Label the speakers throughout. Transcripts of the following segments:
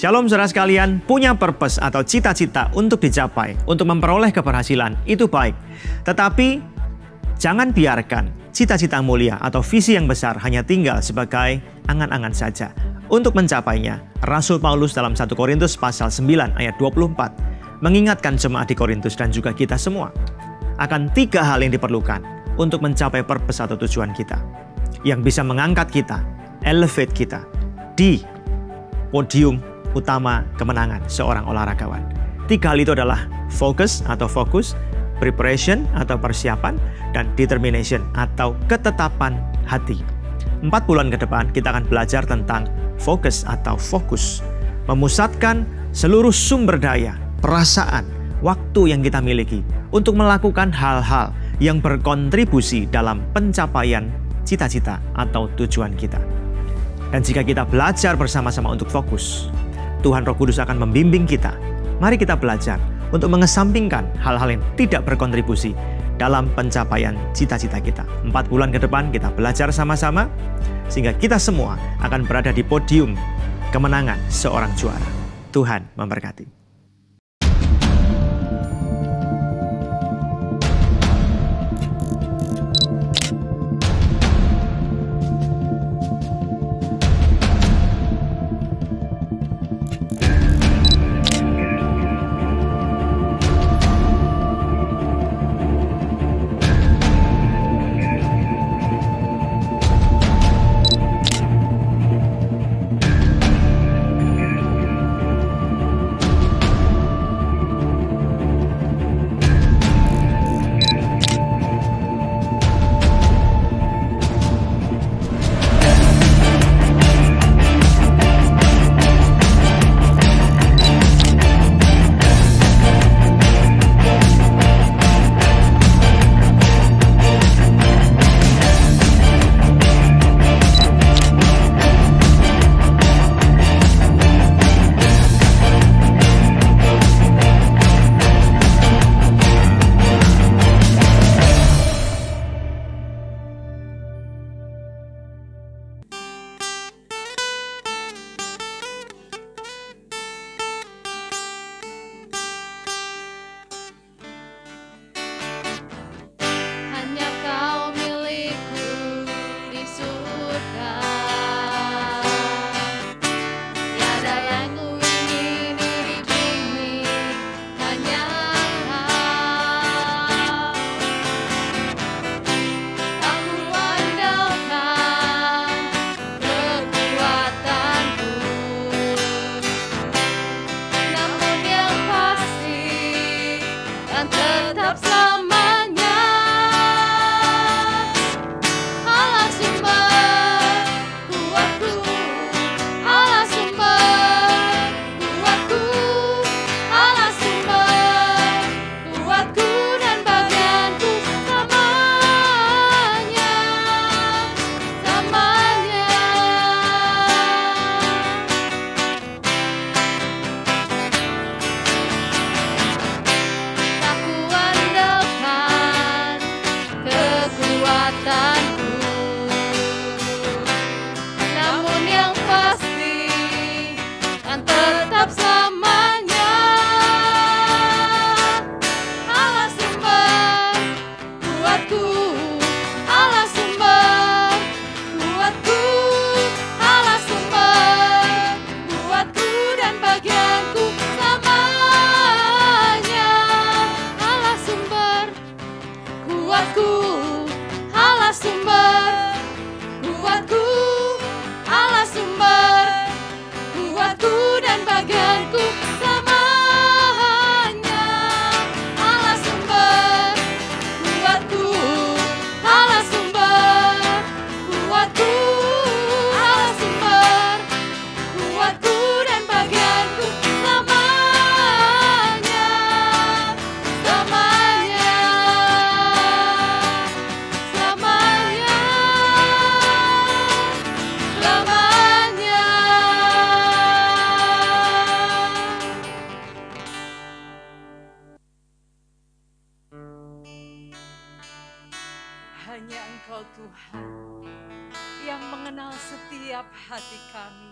Speaker 1: Shalom saudara sekalian, punya purpose atau cita-cita untuk dicapai, untuk memperoleh keberhasilan, itu baik. Tetapi, jangan biarkan cita-cita mulia atau visi yang besar hanya tinggal sebagai angan-angan saja. Untuk mencapainya, Rasul Paulus dalam 1 Korintus pasal 9 ayat 24 mengingatkan jemaat di Korintus dan juga kita semua akan 3 hal yang diperlukan untuk mencapai purpose atau tujuan kita, yang bisa mengangkat kita, elevate kita di podium utama kemenangan seorang olahragawan. 3 hal itu adalah fokus, preparation atau persiapan, dan determination atau ketetapan hati. 4 bulan ke depan kita akan belajar tentang fokus, memusatkan seluruh sumber daya, perasaan, waktu yang kita miliki untuk melakukan hal-hal yang berkontribusi dalam pencapaian cita-cita atau tujuan kita. Dan jika kita belajar bersama-sama untuk fokus, Tuhan Roh Kudus akan membimbing kita. Mari kita belajar untuk mengesampingkan hal-hal yang tidak berkontribusi dalam pencapaian cita-cita kita. 4 bulan ke depan kita belajar sama-sama, sehingga kita semua akan berada di podium kemenangan seorang juara. Tuhan memberkati.
Speaker 2: Tuhan yang mengenal setiap hati kami.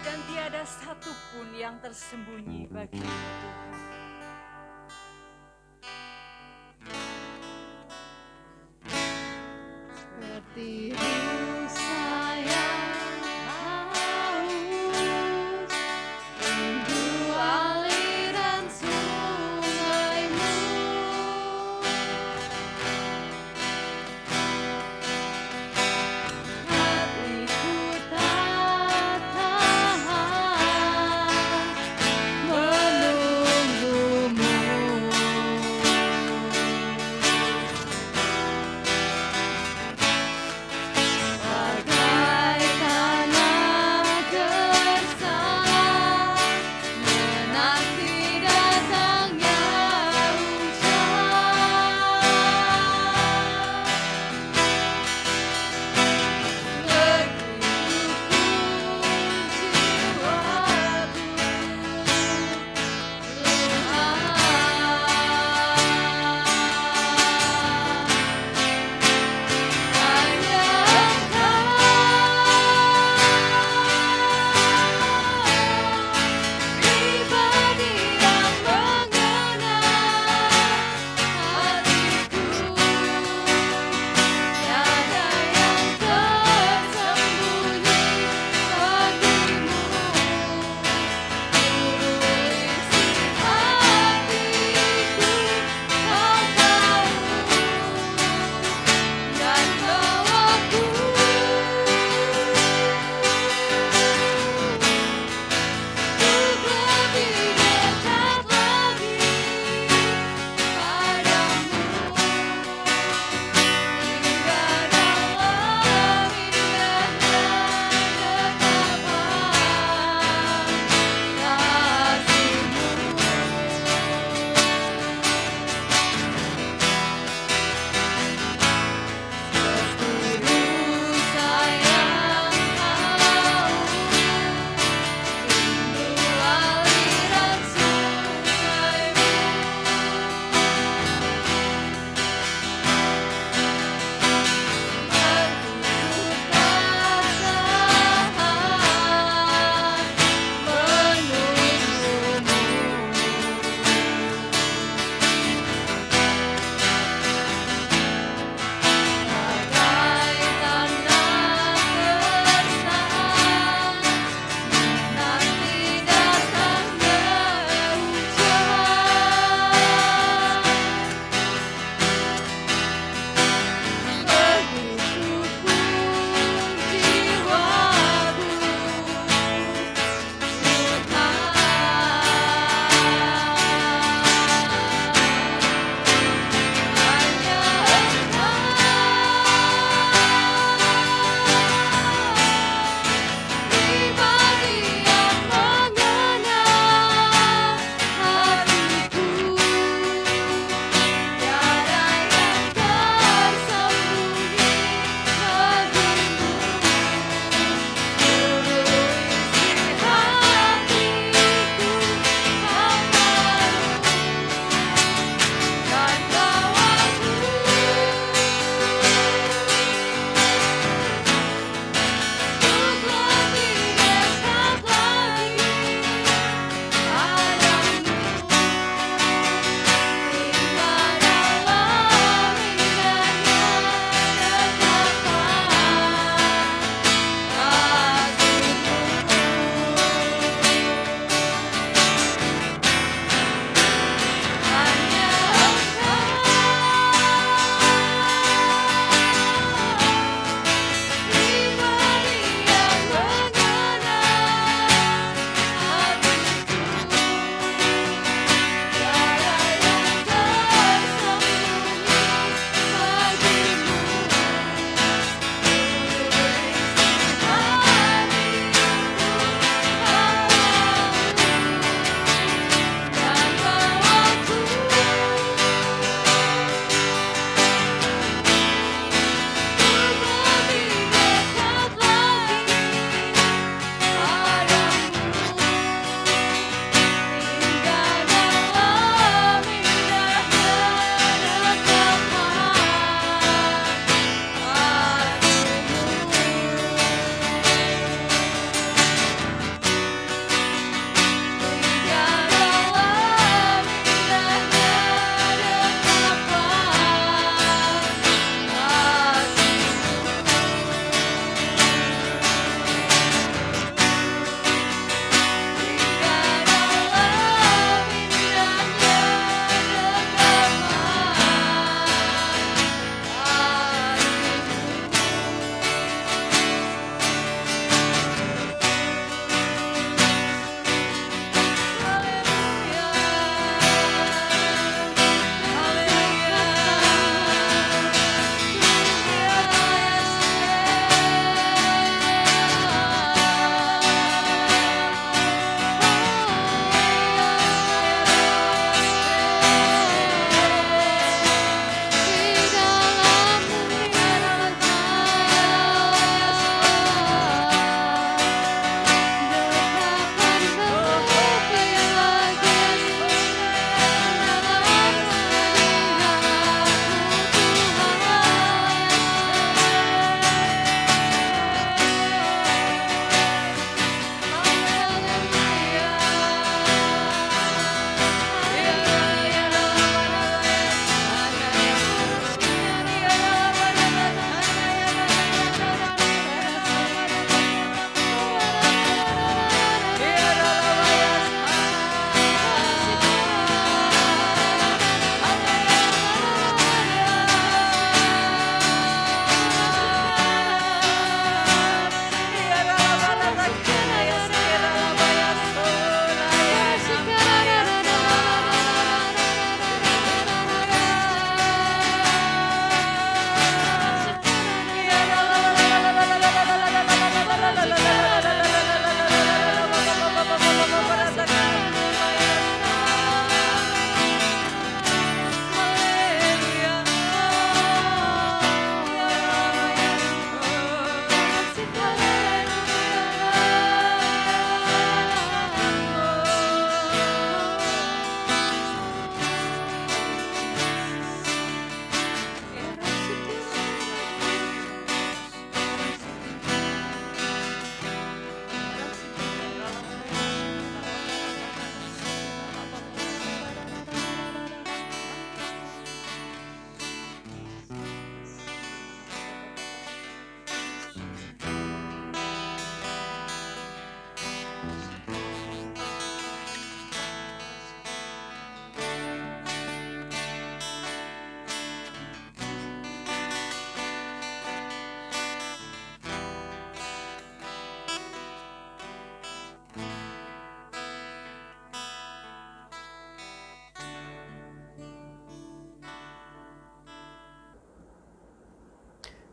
Speaker 2: dan tiada satupun yang tersembunyi bagimu, Tuhan.
Speaker 3: Seperti rusa yang haus, rindu aliran sungai-Mu. Hatiku tak tahan menunggu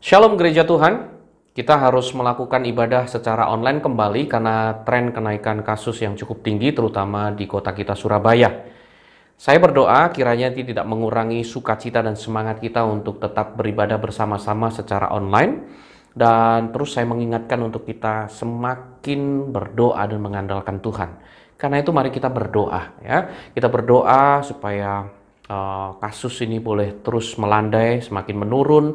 Speaker 4: Shalom gereja Tuhan, kita harus melakukan ibadah secara online kembali karena tren kenaikan kasus yang cukup tinggi terutama di kota kita Surabaya. Saya berdoa kiranya ini tidak mengurangi sukacita dan semangat kita untuk tetap beribadah bersama-sama secara online. Dan terus saya mengingatkan untuk kita semakin berdoa dan mengandalkan Tuhan. Karena itu mari kita berdoa ya. Kita berdoa supaya kasus ini boleh terus melandai, semakin menurun.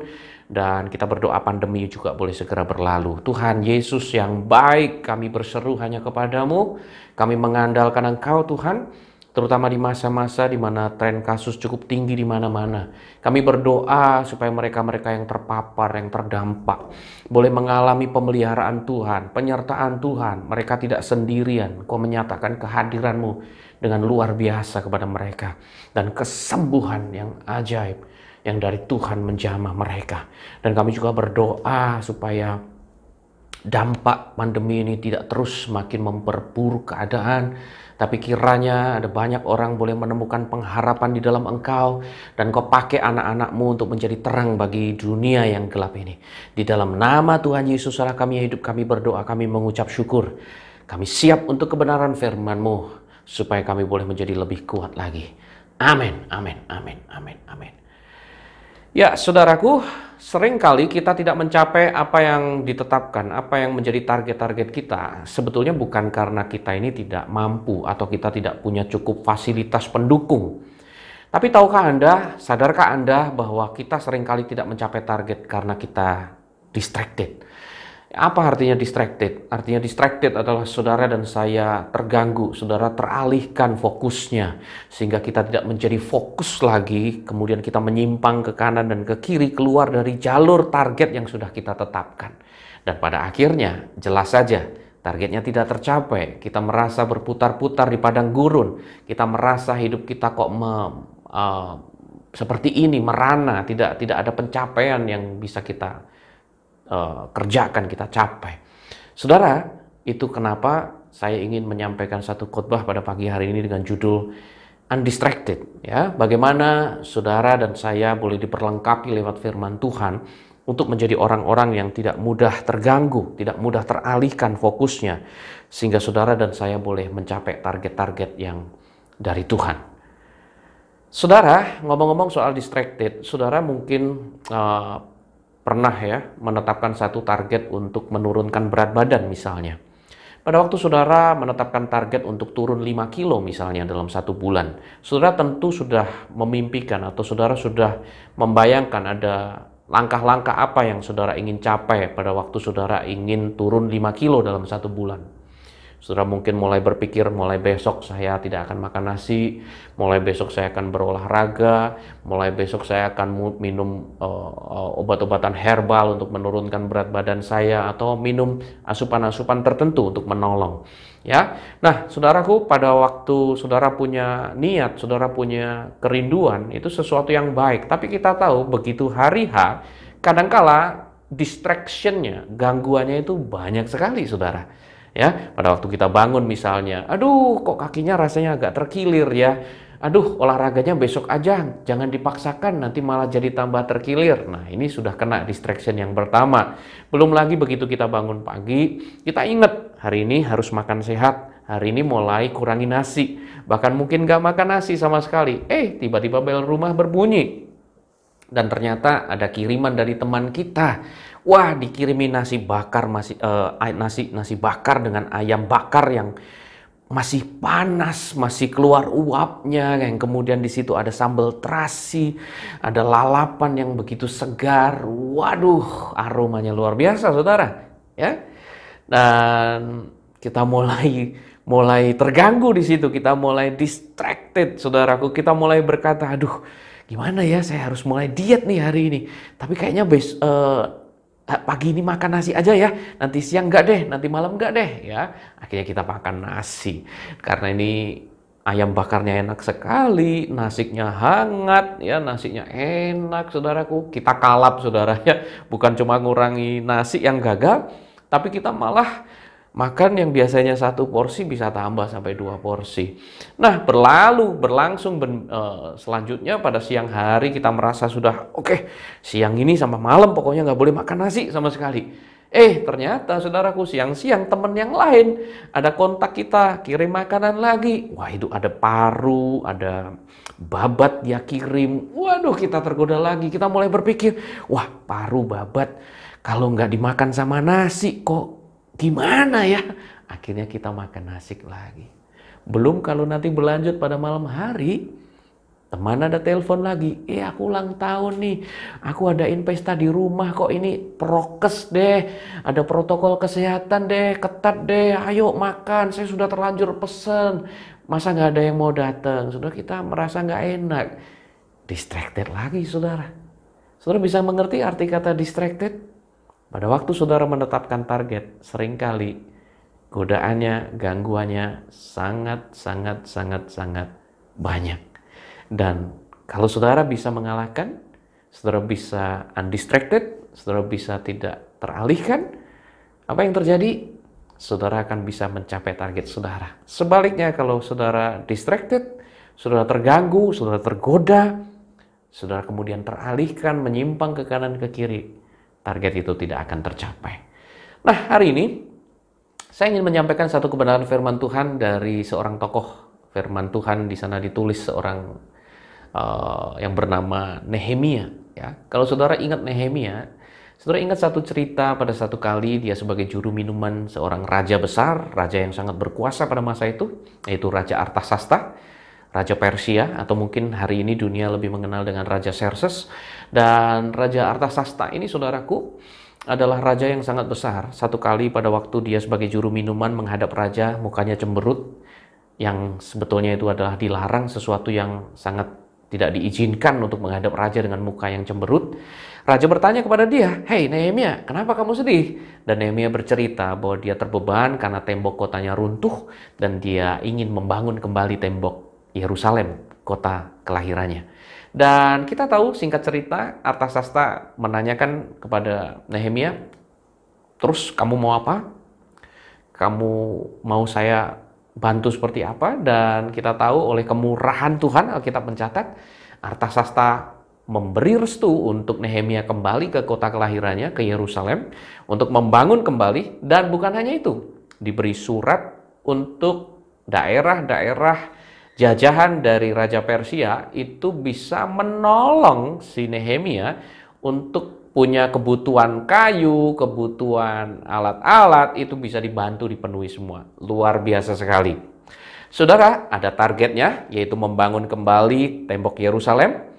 Speaker 4: Dan kita berdoa pandemi juga boleh segera berlalu. Tuhan Yesus yang baik, kami berseru hanya kepadamu. Kami mengandalkan Engkau Tuhan, terutama di masa-masa di mana tren kasus cukup tinggi di mana-mana. Kami berdoa supaya mereka-mereka yang terpapar, yang terdampak, boleh mengalami pemeliharaan Tuhan, penyertaan Tuhan. Mereka tidak sendirian. Kau menyatakan kehadiran-Mu dengan luar biasa kepada mereka. Dan kesembuhan yang ajaib yang dari Tuhan menjamah mereka. Dan kami juga berdoa supaya dampak pandemi ini tidak terus semakin memperburuk keadaan, tapi kiranya ada banyak orang boleh menemukan pengharapan di dalam Engkau, dan Kau pakai anak-anak-Mu untuk menjadi terang bagi dunia yang gelap ini. Di dalam nama Tuhan Yesus Allah kami hidup, kami berdoa, kami mengucap syukur. Kami siap untuk kebenaran firman-Mu, supaya kami boleh menjadi lebih kuat lagi. Amin, amin, amin, amin, amin. Ya, saudaraku, seringkali kita tidak mencapai apa yang ditetapkan, apa yang menjadi target-target kita. Sebetulnya bukan karena kita ini tidak mampu atau kita tidak punya cukup fasilitas pendukung. Tapi tahukah Anda, sadarkah Anda bahwa kita seringkali tidak mencapai target karena kita distracted? Apa artinya distracted? Artinya distracted adalah saudara dan saya terganggu, saudara teralihkan fokusnya, sehingga kita tidak menjadi fokus lagi, kemudian kita menyimpang ke kanan dan ke kiri, keluar dari jalur target yang sudah kita tetapkan. Dan pada akhirnya, jelas saja, targetnya tidak tercapai. Kita merasa berputar-putar di padang gurun, kita merasa hidup kita kok seperti ini, merana, tidak ada pencapaian yang bisa kita kerjakan, kita capai. Saudara, itu kenapa saya ingin menyampaikan satu khotbah pada pagi hari ini dengan judul Undistracted. Ya, bagaimana saudara dan saya boleh diperlengkapi lewat firman Tuhan untuk menjadi orang-orang yang tidak mudah terganggu, tidak mudah teralihkan fokusnya, sehingga saudara dan saya boleh mencapai target-target yang dari Tuhan. Saudara, ngomong-ngomong soal distracted, saudara mungkin pernah ya menetapkan satu target untuk menurunkan berat badan misalnya. Pada waktu saudara menetapkan target untuk turun 5 kilo misalnya dalam 1 bulan, saudara tentu sudah memimpikan atau saudara sudah membayangkan ada langkah-langkah apa yang saudara ingin capai pada waktu saudara ingin turun 5 kilo dalam 1 bulan. Saudara mungkin mulai berpikir, mulai besok saya tidak akan makan nasi, mulai besok saya akan berolahraga, mulai besok saya akan minum obat-obatan herbal untuk menurunkan berat badan saya, atau minum asupan-asupan tertentu untuk menolong. Ya, nah saudaraku, pada waktu saudara punya niat, saudara punya kerinduan, itu sesuatu yang baik. Tapi kita tahu begitu hari H, kadangkala distraction-nya, gangguannya itu banyak sekali saudara. Ya, pada waktu kita bangun misalnya, aduh kok kakinya rasanya agak terkilir ya, aduh olahraganya besok aja, jangan dipaksakan nanti malah jadi tambah terkilir. Nah, ini sudah kena distraction yang pertama. Belum lagi begitu kita bangun pagi, kita ingat hari ini harus makan sehat, hari ini mulai kurangi nasi, bahkan mungkin gak makan nasi sama sekali. Tiba-tiba bel rumah berbunyi, dan ternyata ada kiriman dari teman kita. Wah, dikirimin nasi bakar, nasi bakar dengan ayam bakar yang masih panas, masih keluar uapnya, yang kemudian di situ ada sambal terasi, ada lalapan yang begitu segar. Waduh, aromanya luar biasa, saudara. Ya, dan kita mulai terganggu di situ, kita mulai distracted, saudaraku. Kita mulai berkata, aduh, gimana ya? Saya harus mulai diet nih hari ini. Tapi kayaknya pagi ini makan nasi aja ya, nanti siang enggak deh, nanti malam enggak deh ya. Akhirnya kita makan nasi karena ini ayam bakarnya enak sekali, nasinya hangat ya, nasinya enak saudaraku. Kita kalap saudara ya, bukan cuma ngurangi nasi yang gagal, tapi kita malah Makan yang biasanya 1 porsi bisa tambah sampai 2 porsi. Nah, berlangsung selanjutnya pada siang hari kita merasa sudah oke, siang ini sama malam pokoknya nggak boleh makan nasi sama sekali. Ternyata saudaraku, siang-siang teman yang lain ada kontak kita, kirim makanan lagi. Wah, itu ada paru, ada babat dia kirim. Waduh, kita tergoda lagi. Kita mulai berpikir, wah, paru babat kalau nggak dimakan sama nasi kok gimana ya? Akhirnya kita makan nasi lagi. Belum kalau nanti berlanjut pada malam hari, teman ada telepon lagi. Aku ulang tahun nih. Aku adain pesta di rumah kok, ini prokes deh. Ada protokol kesehatan deh, ketat deh. Ayo makan, saya sudah terlanjur pesen. Masa nggak ada yang mau datang? Saudara, kita merasa nggak enak. Distracted lagi, saudara. Saudara bisa mengerti arti kata distracted? Pada waktu saudara menetapkan target, seringkali godaannya, gangguannya sangat banyak. Dan kalau saudara bisa mengalahkan, saudara bisa undistracted, saudara bisa tidak teralihkan, apa yang terjadi? Saudara akan bisa mencapai target saudara. Sebaliknya kalau saudara distracted, saudara terganggu, saudara tergoda, saudara kemudian teralihkan, menyimpang ke kanan ke kiri, target itu tidak akan tercapai. Nah, hari ini saya ingin menyampaikan satu kebenaran firman Tuhan dari seorang tokoh firman Tuhan. Di sana ditulis seorang yang bernama Nehemia. Ya, kalau saudara ingat Nehemia, saudara ingat satu cerita pada satu kali dia sebagai juru minuman seorang raja besar, raja yang sangat berkuasa pada masa itu, yaitu Raja Artasasta, Raja Persia, atau mungkin hari ini dunia lebih mengenal dengan Raja Xerxes. Dan Raja Artasasta ini, saudaraku, adalah raja yang sangat besar. Satu kali pada waktu dia sebagai juru minuman menghadap raja, mukanya cemberut, yang sebetulnya itu adalah dilarang, sesuatu yang sangat tidak diizinkan untuk menghadap raja dengan muka yang cemberut. Raja bertanya kepada dia, "Hei Nehemia, kenapa kamu sedih?" Dan Nehemia bercerita bahwa dia terbeban karena tembok kotanya runtuh dan dia ingin membangun kembali tembok Yerusalem, kota kelahirannya. Dan kita tahu, singkat cerita, Artasasta menanyakan kepada Nehemia, "Terus kamu mau apa? Kamu mau saya bantu seperti apa?" Dan kita tahu oleh kemurahan Tuhan, Alkitab mencatat, Artasasta memberi restu untuk Nehemia kembali ke kota kelahirannya, ke Yerusalem, untuk membangun kembali. Dan bukan hanya itu, diberi surat untuk daerah-daerah jajahan dari Raja Persia itu bisa menolong si Nehemia untuk punya kebutuhan kayu, kebutuhan alat-alat, itu bisa dibantu dipenuhi semua. Luar biasa sekali. Saudara, ada targetnya, yaitu membangun kembali tembok Yerusalem.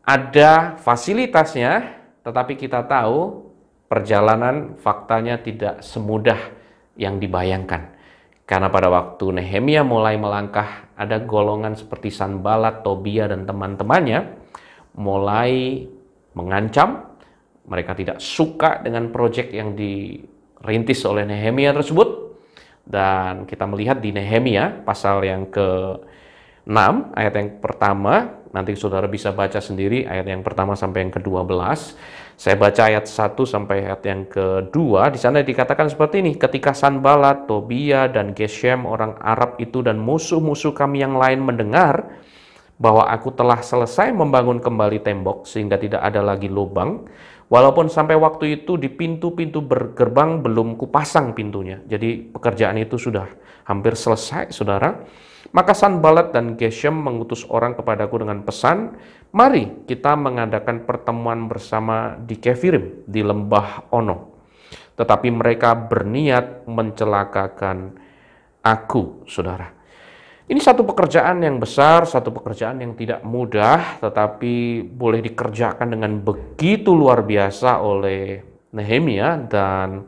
Speaker 4: Ada fasilitasnya, tetapi kita tahu perjalanan faktanya tidak semudah yang dibayangkan. Karena pada waktu Nehemia mulai melangkah, ada golongan seperti Sanbalat, Tobia, dan teman-temannya mulai mengancam. Mereka tidak suka dengan proyek yang dirintis oleh Nehemia tersebut. Dan kita melihat di Nehemia pasal yang ke-6, ayat yang pertama, nanti saudara bisa baca sendiri ayat yang pertama sampai yang ke-12. Saya baca ayat 1 sampai ayat yang kedua. Di sana dikatakan seperti ini, "Ketika Sanbalat, Tobia, dan Geshem, orang Arab itu, dan musuh-musuh kami yang lain mendengar bahwa aku telah selesai membangun kembali tembok sehingga tidak ada lagi lubang, walaupun sampai waktu itu di pintu-pintu bergerbang belum kupasang pintunya." Jadi pekerjaan itu sudah hampir selesai, saudara. Maka Sanbalat dan Geshem mengutus orang kepadaku dengan pesan, "Mari kita mengadakan pertemuan bersama di Kefirim, di lembah Ono." Tetapi mereka berniat mencelakakan aku, saudara. Ini satu pekerjaan yang besar, satu pekerjaan yang tidak mudah, tetapi boleh dikerjakan dengan begitu luar biasa oleh Nehemia dan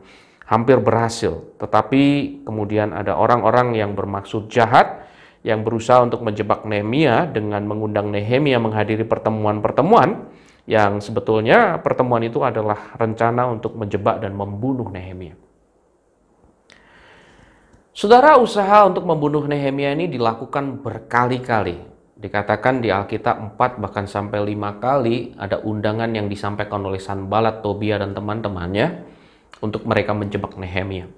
Speaker 4: hampir berhasil. Tetapi kemudian ada orang-orang yang bermaksud jahat, yang berusaha untuk menjebak Nehemia dengan mengundang Nehemia menghadiri pertemuan-pertemuan yang sebetulnya pertemuan itu adalah rencana untuk menjebak dan membunuh Nehemia. Saudara, usaha untuk membunuh Nehemia ini dilakukan berkali-kali. Dikatakan di Alkitab 4 bahkan sampai 5 kali ada undangan yang disampaikan oleh Sanbalat, Tobia, dan teman-temannya untuk mereka menjebak Nehemia.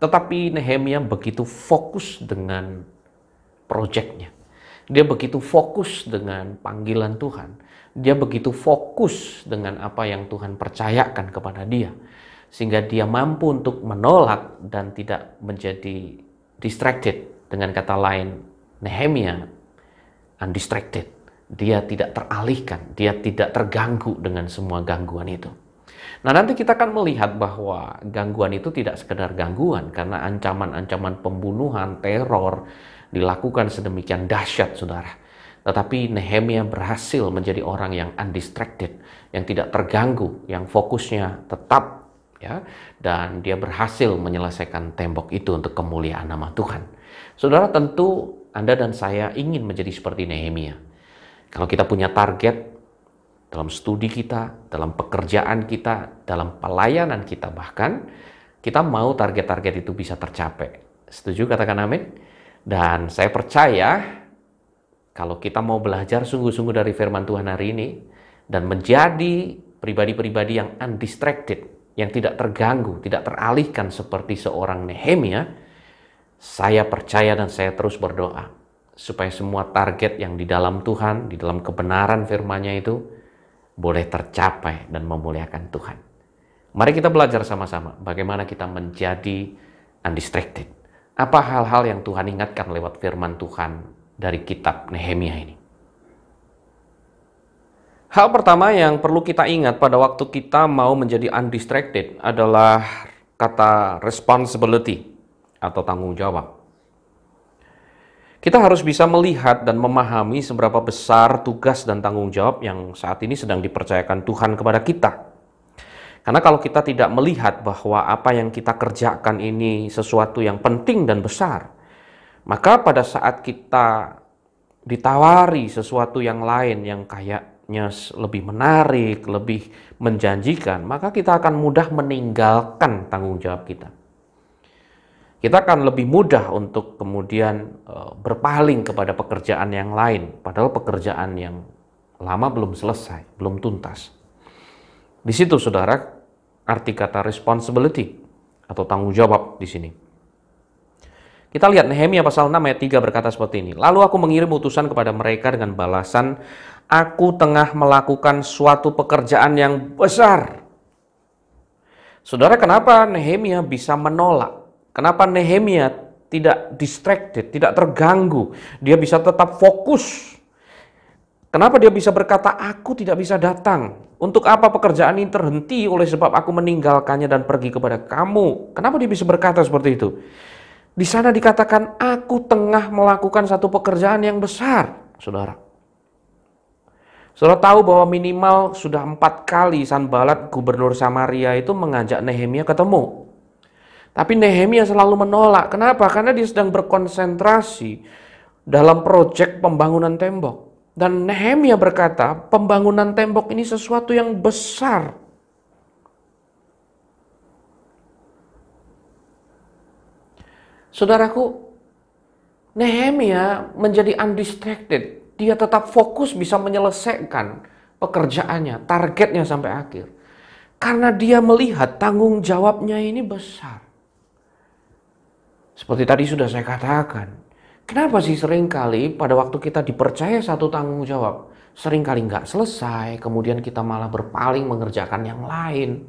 Speaker 4: Tetapi Nehemia begitu fokus dengan proyeknya. Dia begitu fokus dengan panggilan Tuhan. Dia begitu fokus dengan apa yang Tuhan percayakan kepada dia. Sehingga dia mampu untuk menolak dan tidak menjadi distracted. Dengan kata lain, Nehemia undistracted. Dia tidak teralihkan, dia tidak terganggu dengan semua gangguan itu. Nah, nanti kita akan melihat bahwa gangguan itu tidak sekedar gangguan, karena ancaman-ancaman pembunuhan, teror dilakukan sedemikian dahsyat, saudara. Tetapi Nehemia berhasil menjadi orang yang undistracted, yang tidak terganggu, yang fokusnya tetap, ya, dan dia berhasil menyelesaikan tembok itu untuk kemuliaan nama Tuhan. Saudara, tentu Anda dan saya ingin menjadi seperti Nehemia. Kalau kita punya target dalam studi kita, dalam pekerjaan kita, dalam pelayanan kita, bahkan kita mau target-target itu bisa tercapai. Setuju? Katakan amin. Dan saya percaya kalau kita mau belajar sungguh-sungguh dari firman Tuhan hari ini dan menjadi pribadi-pribadi yang undistracted, yang tidak terganggu, tidak teralihkan seperti seorang Nehemia, saya percaya dan saya terus berdoa supaya semua target yang di dalam Tuhan, di dalam kebenaran firman-Nya itu boleh tercapai dan memuliakan Tuhan. Mari kita belajar sama-sama bagaimana kita menjadi undistracted. Apa hal-hal yang Tuhan ingatkan lewat firman Tuhan dari kitab Nehemia ini? Hal pertama yang perlu kita ingat pada waktu kita mau menjadi undistracted adalah kata responsibility atau tanggung jawab. Kita harus bisa melihat dan memahami seberapa besar tugas dan tanggung jawab yang saat ini sedang dipercayakan Tuhan kepada kita. Karena kalau kita tidak melihat bahwa apa yang kita kerjakan ini sesuatu yang penting dan besar, maka pada saat kita ditawari sesuatu yang lain yang kayaknya lebih menarik, lebih menjanjikan, maka kita akan mudah meninggalkan tanggung jawab kita. Kita akan lebih mudah untuk kemudian berpaling kepada pekerjaan yang lain, padahal pekerjaan yang lama belum selesai, belum tuntas. Di situ, saudara, arti kata responsibility atau tanggung jawab di sini. Kita lihat Nehemia pasal 6 ayat 3 berkata seperti ini. Lalu aku mengirim utusan kepada mereka dengan balasan, aku tengah melakukan suatu pekerjaan yang besar. Saudara, kenapa Nehemia bisa menolak? Kenapa Nehemia tidak distracted, tidak terganggu? Dia bisa tetap fokus. Kenapa dia bisa berkata, aku tidak bisa datang? Untuk apa pekerjaan ini terhenti oleh sebab aku meninggalkannya dan pergi kepada kamu? Kenapa dia bisa berkata seperti itu? Di sana dikatakan, aku tengah melakukan satu pekerjaan yang besar, saudara. Saudara tahu bahwa minimal sudah 4 kali Sanbalat, gubernur Samaria itu mengajak Nehemia ketemu. Tapi Nehemia selalu menolak. Kenapa? Karena dia sedang berkonsentrasi dalam proyek pembangunan tembok. Dan Nehemia berkata, pembangunan tembok ini sesuatu yang besar. Saudaraku, Nehemia menjadi undistracted. Dia tetap fokus bisa menyelesaikan pekerjaannya, targetnya sampai akhir. Karena dia melihat tanggung jawabnya ini besar. Seperti tadi sudah saya katakan, kenapa sih seringkali pada waktu kita dipercaya satu tanggung jawab, seringkali nggak selesai, kemudian kita malah berpaling mengerjakan yang lain.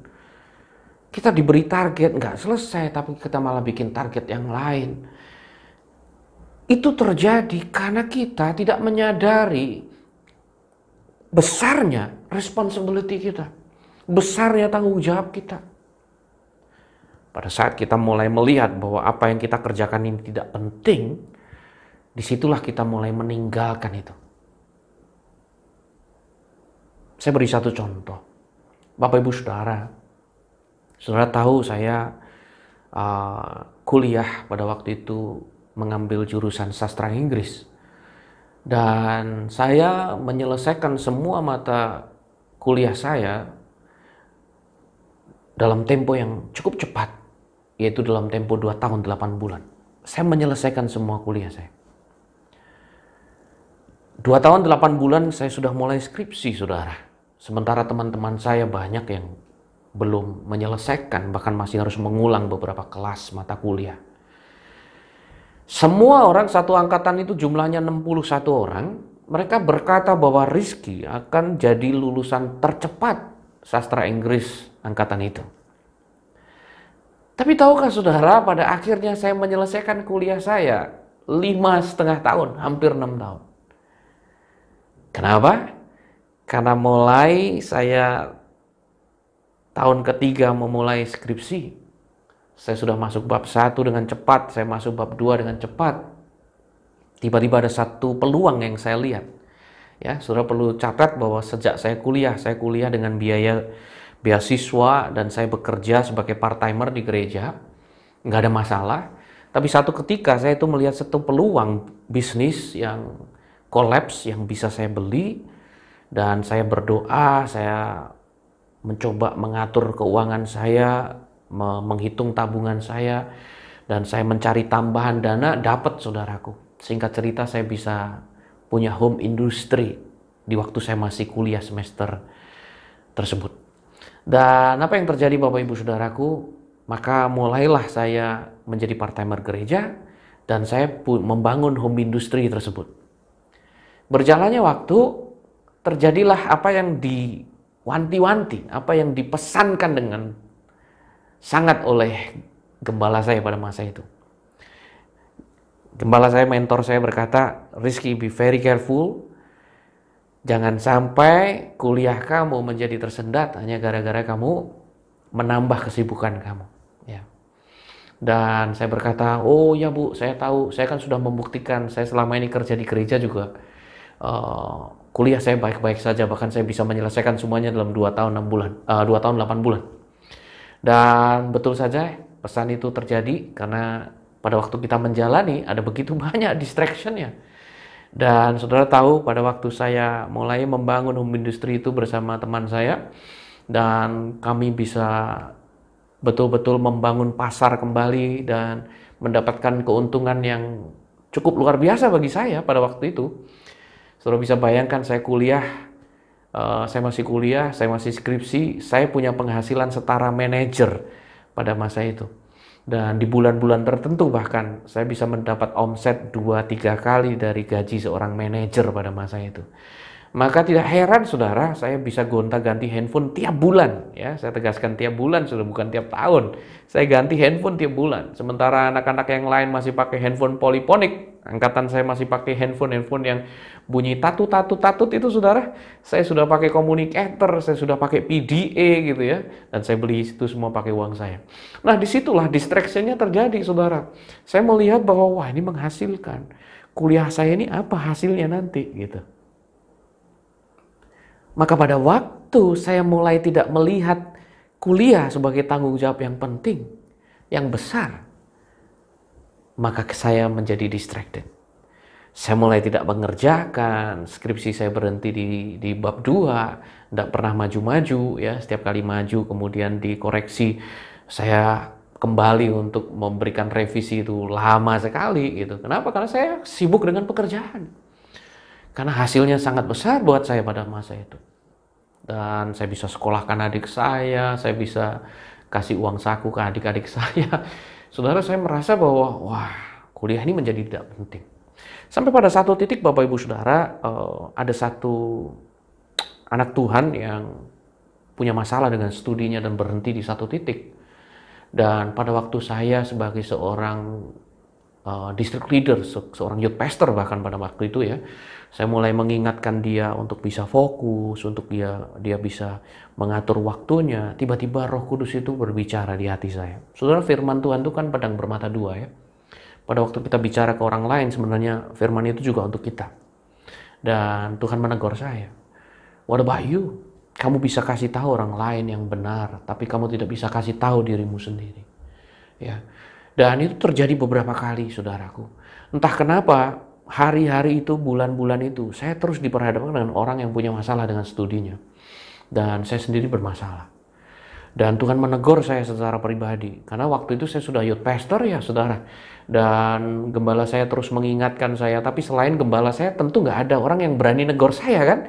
Speaker 4: Kita diberi target nggak selesai, tapi kita malah bikin target yang lain. Itu terjadi karena kita tidak menyadari besarnya responsibility kita, besarnya tanggung jawab kita. Pada saat kita mulai melihat bahwa apa yang kita kerjakan ini tidak penting, disitulah kita mulai meninggalkan itu. Saya beri satu contoh. Bapak Ibu Saudara, saudara tahu saya kuliah pada waktu itu mengambil jurusan sastra Inggris. Dan saya menyelesaikan semua mata kuliah saya dalam tempo yang cukup cepat. Yaitu dalam tempo 2 tahun 8 bulan. Saya menyelesaikan semua kuliah saya. 2 tahun 8 bulan saya sudah mulai skripsi, saudara. Sementara teman-teman saya banyak yang belum menyelesaikan, bahkan masih harus mengulang beberapa kelas mata kuliah. Semua orang satu angkatan itu jumlahnya 61 orang, mereka berkata bahwa Rizky akan jadi lulusan tercepat sastra Inggris angkatan itu. Tapi tahukah saudara, pada akhirnya saya menyelesaikan kuliah saya 5,5 tahun, hampir 6 tahun. Kenapa? Karena mulai saya tahun ketiga memulai skripsi, saya sudah masuk bab 1 dengan cepat, saya masuk bab 2 dengan cepat. Tiba-tiba ada satu peluang yang saya lihat. Ya, saudara perlu catat bahwa sejak saya kuliah dengan biaya beasiswa dan saya bekerja sebagai part-timer di gereja, nggak ada masalah. Tapi satu ketika saya itu melihat satu peluang bisnis yang kolaps yang bisa saya beli, dan saya berdoa, saya mencoba mengatur keuangan saya, menghitung tabungan saya, dan saya mencari tambahan dana, dapat saudaraku. Singkat cerita, saya bisa punya home industry di waktu saya masih kuliah semester tersebut. Dan apa yang terjadi Bapak Ibu Saudaraku, maka mulailah saya menjadi part-timer gereja dan saya membangun home industry tersebut. Berjalannya waktu, terjadilah apa yang diwanti-wanti, apa yang dipesankan dengan sangat oleh gembala saya pada masa itu. Gembala saya, mentor saya berkata, Rizky, be very careful. Jangan sampai kuliah kamu menjadi tersendat hanya gara-gara kamu menambah kesibukan kamu. Ya. Dan saya berkata, oh ya Bu, saya tahu, saya kan sudah membuktikan, saya selama ini kerja di gereja juga, kuliah saya baik-baik saja, bahkan saya bisa menyelesaikan semuanya dalam 2 tahun 6 bulan, 2 tahun 8 bulan. Dan betul saja pesan itu terjadi karena pada waktu kita menjalani ada begitu banyak distraction-nya. Dan saudara tahu pada waktu saya mulai membangun home industry itu bersama teman saya, dan kami bisa betul-betul membangun pasar kembali dan mendapatkan keuntungan yang cukup luar biasa bagi saya pada waktu itu. Saudara bisa bayangkan, saya masih kuliah, saya masih skripsi, saya punya penghasilan setara manajer pada masa itu. Dan di bulan-bulan tertentu bahkan saya bisa mendapat omset 2-3 kali dari gaji seorang manajer pada masa itu. Maka tidak heran saudara, saya bisa gonta-ganti handphone tiap bulan. Ya, saya tegaskan tiap bulan, sudah bukan tiap tahun. Saya ganti handphone tiap bulan. Sementara anak-anak yang lain masih pakai handphone poliponik, angkatan saya masih pakai handphone yang bunyi tatut itu saudara. Saya sudah pakai communicator, saya sudah pakai PDA gitu ya. Dan saya beli itu semua pakai uang saya. Nah, disitulah distraction-nya terjadi saudara. Saya melihat bahwa wah, ini menghasilkan. Kuliah saya ini apa hasilnya nanti gitu. Maka pada waktu saya mulai tidak melihat kuliah sebagai tanggung jawab yang penting, yang besar, maka saya menjadi distracted. Saya mulai tidak mengerjakan, skripsi saya berhenti di bab 2, tidak pernah maju-maju, ya. Setiap kali maju kemudian dikoreksi, saya kembali untuk memberikan revisi itu lama sekali gitu. Kenapa? Karena saya sibuk dengan pekerjaan. Karena hasilnya sangat besar buat saya pada masa itu. Dan saya bisa sekolahkan adik saya bisa kasih uang saku ke adik-adik saya. Saudara, saya merasa bahwa wah, kuliah ini menjadi tidak penting. Sampai pada satu titik Bapak Ibu Saudara, ada satu anak Tuhan yang punya masalah dengan studinya dan berhenti di satu titik. Dan pada waktu saya sebagai seorang district leader, seorang youth pastor bahkan pada waktu itu ya, saya mulai mengingatkan dia untuk bisa fokus, untuk dia bisa mengatur waktunya. Tiba-tiba Roh Kudus itu berbicara di hati saya. Saudara, firman Tuhan itu kan pedang bermata dua ya. Pada waktu kita bicara ke orang lain, sebenarnya firman itu juga untuk kita. Dan Tuhan menegur saya. What about you? Kamu bisa kasih tahu orang lain yang benar, tapi kamu tidak bisa kasih tahu dirimu sendiri. Ya. Dan itu terjadi beberapa kali, saudaraku. Entah kenapa, hari-hari itu, bulan-bulan itu, saya terus diperhadapkan dengan orang yang punya masalah dengan studinya. Dan saya sendiri bermasalah. Dan Tuhan menegur saya secara pribadi. Karena waktu itu saya sudah youth pastor ya, saudara. Dan gembala saya terus mengingatkan saya. Tapi selain gembala saya, tentu nggak ada orang yang berani negor saya kan.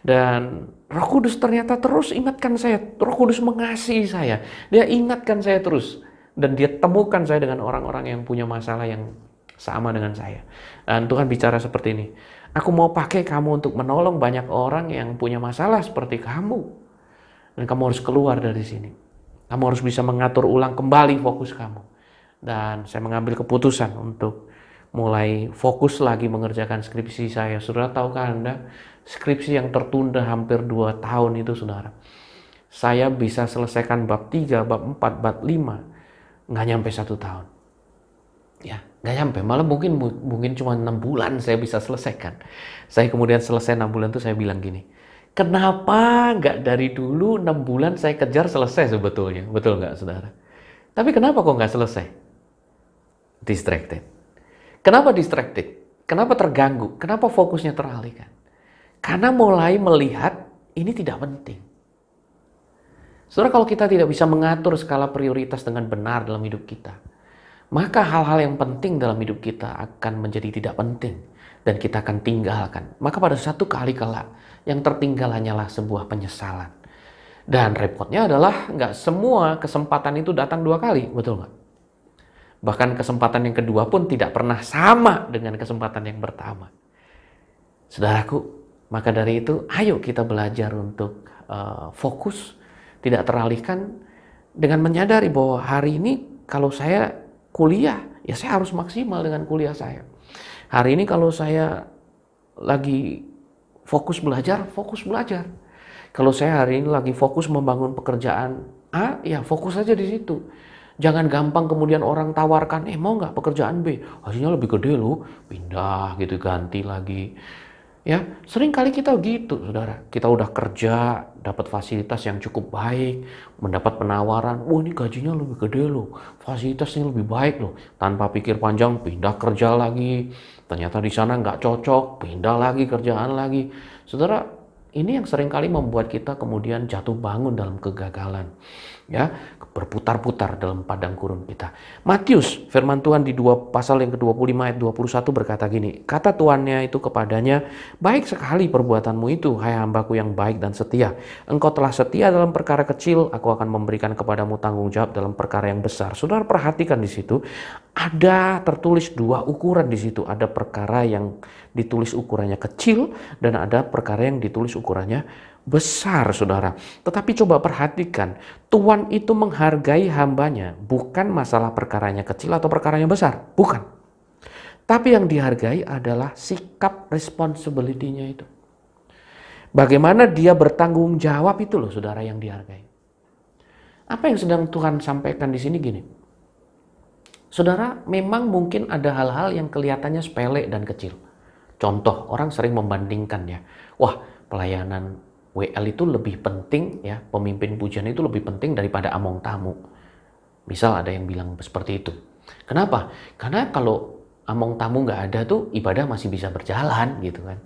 Speaker 4: Dan Roh Kudus ternyata terus ingatkan saya. Roh Kudus mengasihi saya. Dia ingatkan saya terus. Dan dia temukan saya dengan orang-orang yang punya masalah yang sama dengan saya. Dan Tuhan bicara seperti ini. Aku mau pakai kamu untuk menolong banyak orang yang punya masalah seperti kamu. Dan kamu harus keluar dari sini. Kamu harus bisa mengatur ulang kembali fokus kamu. Dan saya mengambil keputusan untuk mulai fokus lagi mengerjakan skripsi saya. Saudara, tahukah Anda, skripsi yang tertunda hampir 2 tahun itu, saudara, saya bisa selesaikan bab 3, bab 4, bab 5, nggak nyampe 1 tahun. Ya, nggak nyampe, malah mungkin cuma 6 bulan saya bisa selesaikan. Saya kemudian selesai 6 bulan itu saya bilang gini, kenapa nggak dari dulu 6 bulan saya kejar selesai sebetulnya? Betul nggak, saudara? Tapi kenapa kok nggak selesai? Distracted. Kenapa distracted? Kenapa terganggu? Kenapa fokusnya teralihkan? Karena mulai melihat ini tidak penting. Saudara, kalau kita tidak bisa mengatur skala prioritas dengan benar dalam hidup kita, maka hal-hal yang penting dalam hidup kita akan menjadi tidak penting dan kita akan tinggalkan. Maka pada satu kali kelak yang tertinggal hanyalah sebuah penyesalan. Dan repotnya adalah nggak semua kesempatan itu datang 2 kali, betul nggak? Bahkan kesempatan yang kedua pun tidak pernah sama dengan kesempatan yang pertama. Saudaraku, maka dari itu ayo kita belajar untuk fokus, tidak teralihkan dengan menyadari bahwa hari ini kalau saya kuliah, ya saya harus maksimal dengan kuliah saya. Hari ini kalau saya lagi fokus belajar, fokus belajar. Kalau saya hari ini lagi fokus membangun pekerjaan A, ya fokus aja di situ. Jangan gampang kemudian orang tawarkan, mau nggak pekerjaan B? Hasilnya lebih gede loh, pindah gitu, ganti lagi. Ya, sering kali kita gitu, saudara. Kita udah kerja, dapat fasilitas yang cukup baik, mendapat penawaran, wah ini gajinya lebih gede loh, fasilitasnya lebih baik loh. Tanpa pikir panjang, pindah kerja lagi. Ternyata di sana nggak cocok, pindah lagi kerjaan lagi. Saudara, ini yang sering kali membuat kita kemudian jatuh bangun dalam kegagalan. Ya, berputar-putar dalam padang gurun kita. Matius, firman Tuhan di pasal yang ke-25 ayat 21 berkata gini, kata tuannya itu kepadanya, baik sekali perbuatanmu itu, hai hambaku yang baik dan setia. Engkau telah setia dalam perkara kecil, aku akan memberikan kepadamu tanggung jawab dalam perkara yang besar. Saudara perhatikan di situ, ada tertulis 2 ukuran di situ. Ada perkara yang ditulis ukurannya kecil dan ada perkara yang ditulis ukurannya besar, saudara. Tetapi coba perhatikan, Tuhan itu menghargai hambanya, bukan masalah perkaranya kecil atau perkaranya besar, bukan. Tapi yang dihargai adalah sikap responsibility-nya itu. Bagaimana dia bertanggung jawab itu loh, saudara, yang dihargai. Apa yang sedang Tuhan sampaikan di sini gini, saudara, memang mungkin ada hal-hal yang kelihatannya sepele dan kecil. Contoh, orang sering membandingkan ya, wah pelayanan WL itu lebih penting ya, pemimpin pujian itu lebih penting daripada among tamu. Misal ada yang bilang seperti itu. Kenapa? Karena kalau among tamu nggak ada tuh ibadah masih bisa berjalan gitu kan.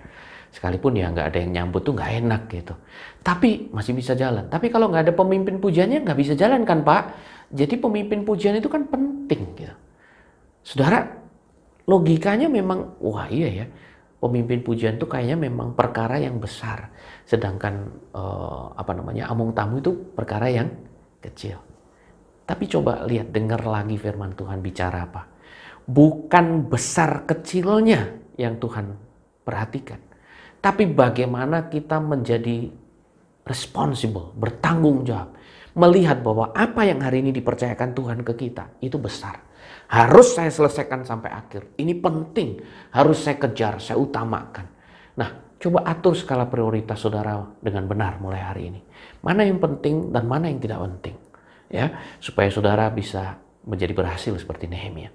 Speaker 4: Sekalipun ya nggak ada yang nyambut tuh nggak enak gitu. Tapi masih bisa jalan. Tapi kalau nggak ada pemimpin pujiannya nggak bisa jalan kan Pak. Jadi pemimpin pujian itu kan penting gitu. Saudara, logikanya memang wah iya ya. Pemimpin pujian itu kayaknya memang perkara yang besar, sedangkan among tamu itu perkara yang kecil. Tapi coba lihat, dengar lagi firman Tuhan bicara apa. Bukan besar kecilnya yang Tuhan perhatikan, tapi bagaimana kita menjadi responsible, bertanggung jawab, melihat bahwa apa yang hari ini dipercayakan Tuhan ke kita itu besar. Harus saya selesaikan sampai akhir. Ini penting. Harus saya kejar, saya utamakan. Nah, coba atur skala prioritas saudara dengan benar mulai hari ini. Mana yang penting dan mana yang tidak penting. Ya, supaya saudara bisa menjadi berhasil seperti Nehemia.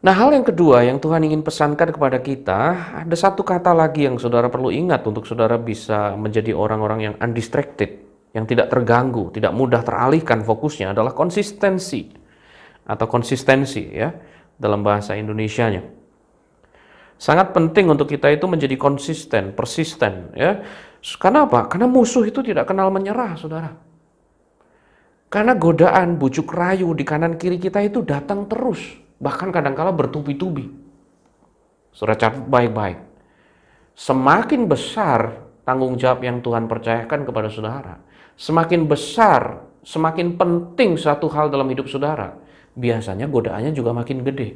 Speaker 4: Nah, hal yang kedua yang Tuhan ingin pesankan kepada kita, ada satu kata lagi yang saudara perlu ingat untuk saudara bisa menjadi orang-orang yang undistracted, yang tidak terganggu, tidak mudah teralihkan fokusnya, adalah konsistensi. Atau konsistensi ya dalam bahasa Indonesianya. Sangat penting untuk kita itu menjadi konsisten, persisten ya. Karena apa? Karena musuh itu tidak kenal menyerah, saudara. Karena godaan, bujuk rayu di kanan kiri kita itu datang terus, bahkan kadangkala bertubi-tubi. Saudara catat baik-baik. semakin besar tanggung jawab yang Tuhan percayakan kepada saudara, semakin besar, semakin penting satu hal dalam hidup saudara, biasanya godaannya juga makin gede.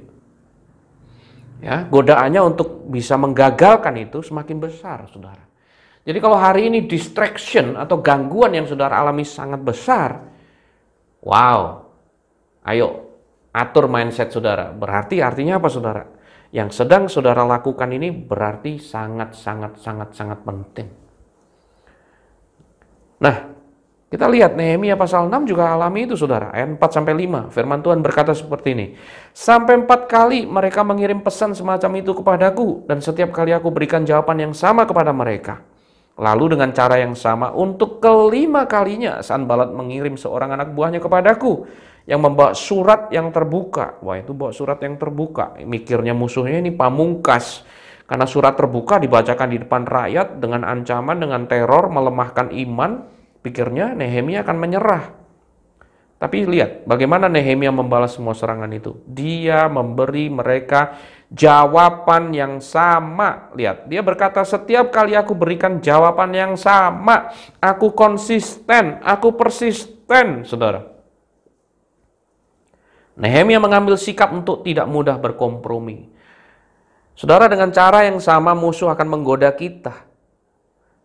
Speaker 4: Ya, godaannya untuk bisa menggagalkan itu semakin besar, saudara. Jadi kalau hari ini distraction atau gangguan yang saudara alami sangat besar, wow, ayo atur mindset saudara. Berarti artinya apa, saudara? Yang sedang saudara lakukan ini berarti sangat penting. Nah, kita lihat Nehemia pasal 6 juga alami itu, saudara. Ayat 4-5, firman Tuhan berkata seperti ini. Sampai 4 kali mereka mengirim pesan semacam itu kepadaku, dan setiap kali aku berikan jawaban yang sama kepada mereka. Lalu dengan cara yang sama, untuk kelima kalinya Sanbalat mengirim seorang anak buahnya kepadaku, yang membawa surat yang terbuka. Wah, itu bawa surat yang terbuka. Mikirnya musuhnya ini pamungkas. Karena surat terbuka dibacakan di depan rakyat dengan ancaman, dengan teror, melemahkan iman. Pikirnya Nehemia akan menyerah. Tapi lihat bagaimana Nehemia membalas semua serangan itu. Dia memberi mereka jawaban yang sama. Lihat, dia berkata, setiap kali aku berikan jawaban yang sama, aku konsisten, aku persisten, saudara. Nehemia mengambil sikap untuk tidak mudah berkompromi. Saudara, dengan cara yang sama musuh akan menggoda kita.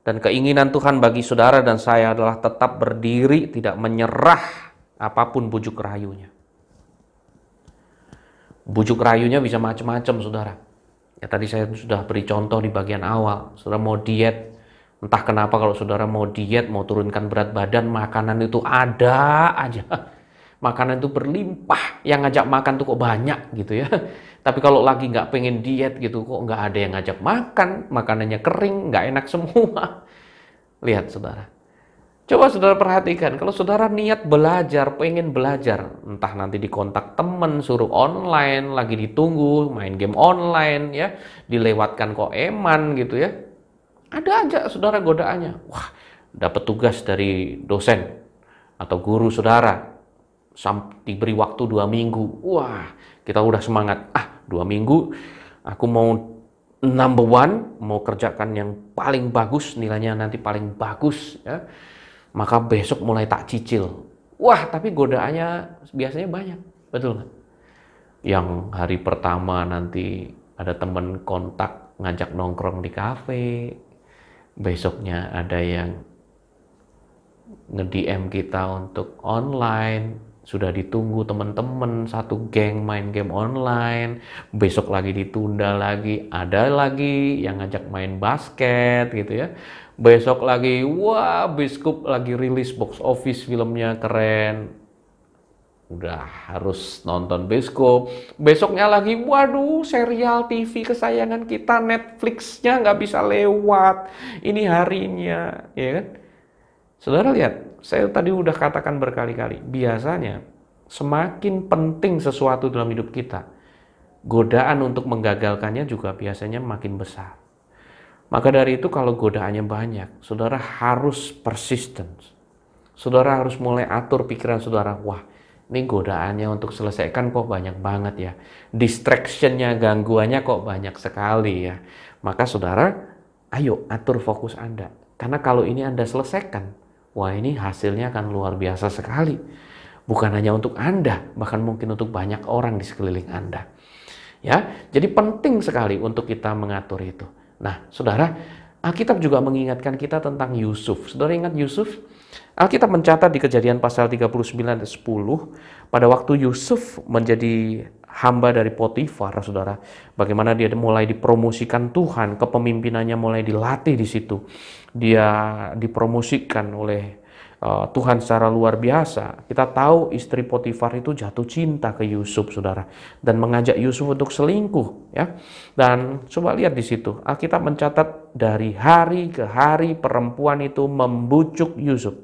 Speaker 4: Dan keinginan Tuhan bagi saudara dan saya adalah tetap berdiri, tidak menyerah apapun bujuk rayunya. Bujuk rayunya bisa macam-macam, saudara. Ya, tadi saya sudah beri contoh di bagian awal. Saudara mau diet, entah kenapa kalau saudara mau diet, mau turunkan berat badan, makanan itu ada aja. Makanan itu berlimpah, yang ngajak makan tuh kok banyak gitu ya. Tapi kalau lagi nggak pengen diet gitu, kok nggak ada yang ngajak makan, makanannya kering, nggak enak semua. Lihat, saudara. Coba saudara perhatikan, kalau saudara niat belajar, pengen belajar, entah nanti dikontak temen, suruh online, lagi ditunggu, main game online ya, dilewatkan kok eman gitu ya. Ada aja saudara godaannya. Wah, dapat tugas dari dosen atau guru saudara. Diberi waktu 2 minggu. Wah, kita udah semangat. 2 minggu aku mau number one, mau kerjakan yang paling bagus, nilainya nanti paling bagus ya. Maka besok mulai tak cicil. Wah, tapi godaannya biasanya banyak. Betul nggak? Yang hari pertama nanti ada temen kontak ngajak nongkrong di kafe. Besoknya ada yang nge-DM kita untuk online. Sudah ditunggu teman-teman satu geng main game online, besok lagi ditunda lagi, ada lagi yang ngajak main basket gitu ya. Besok lagi, wah Biskup lagi rilis box office filmnya keren. Udah harus nonton Biskup. Besoknya lagi, waduh serial TV kesayangan kita Netflix-nya nggak bisa lewat. Ini harinya, ya kan? Saudara lihat, saya tadi udah katakan berkali-kali, biasanya semakin penting sesuatu dalam hidup kita, godaan untuk menggagalkannya juga biasanya makin besar. Maka dari itu kalau godaannya banyak, saudara harus persisten. Saudara harus mulai atur pikiran saudara, wah ini godaannya untuk selesaikan kok banyak banget ya. Distraction-nya, gangguannya kok banyak sekali ya. Maka saudara, ayo atur fokus Anda. Karena kalau ini Anda selesaikan, wah ini hasilnya akan luar biasa sekali. Bukan hanya untuk Anda, bahkan mungkin untuk banyak orang di sekeliling Anda. Ya, jadi penting sekali untuk kita mengatur itu. Nah, saudara, Alkitab juga mengingatkan kita tentang Yusuf. Saudara ingat Yusuf? Alkitab mencatat di Kejadian pasal 39 ayat 10, pada waktu Yusuf menjadi hamba dari Potifar, saudara, bagaimana dia mulai dipromosikan Tuhan, kepemimpinannya mulai dilatih di situ. Dia dipromosikan oleh Tuhan secara luar biasa. Kita tahu istri Potifar itu jatuh cinta ke Yusuf, saudara, dan mengajak Yusuf untuk selingkuh, ya. Dan coba lihat di situ, Alkitab mencatat dari hari ke hari perempuan itu membujuk Yusuf.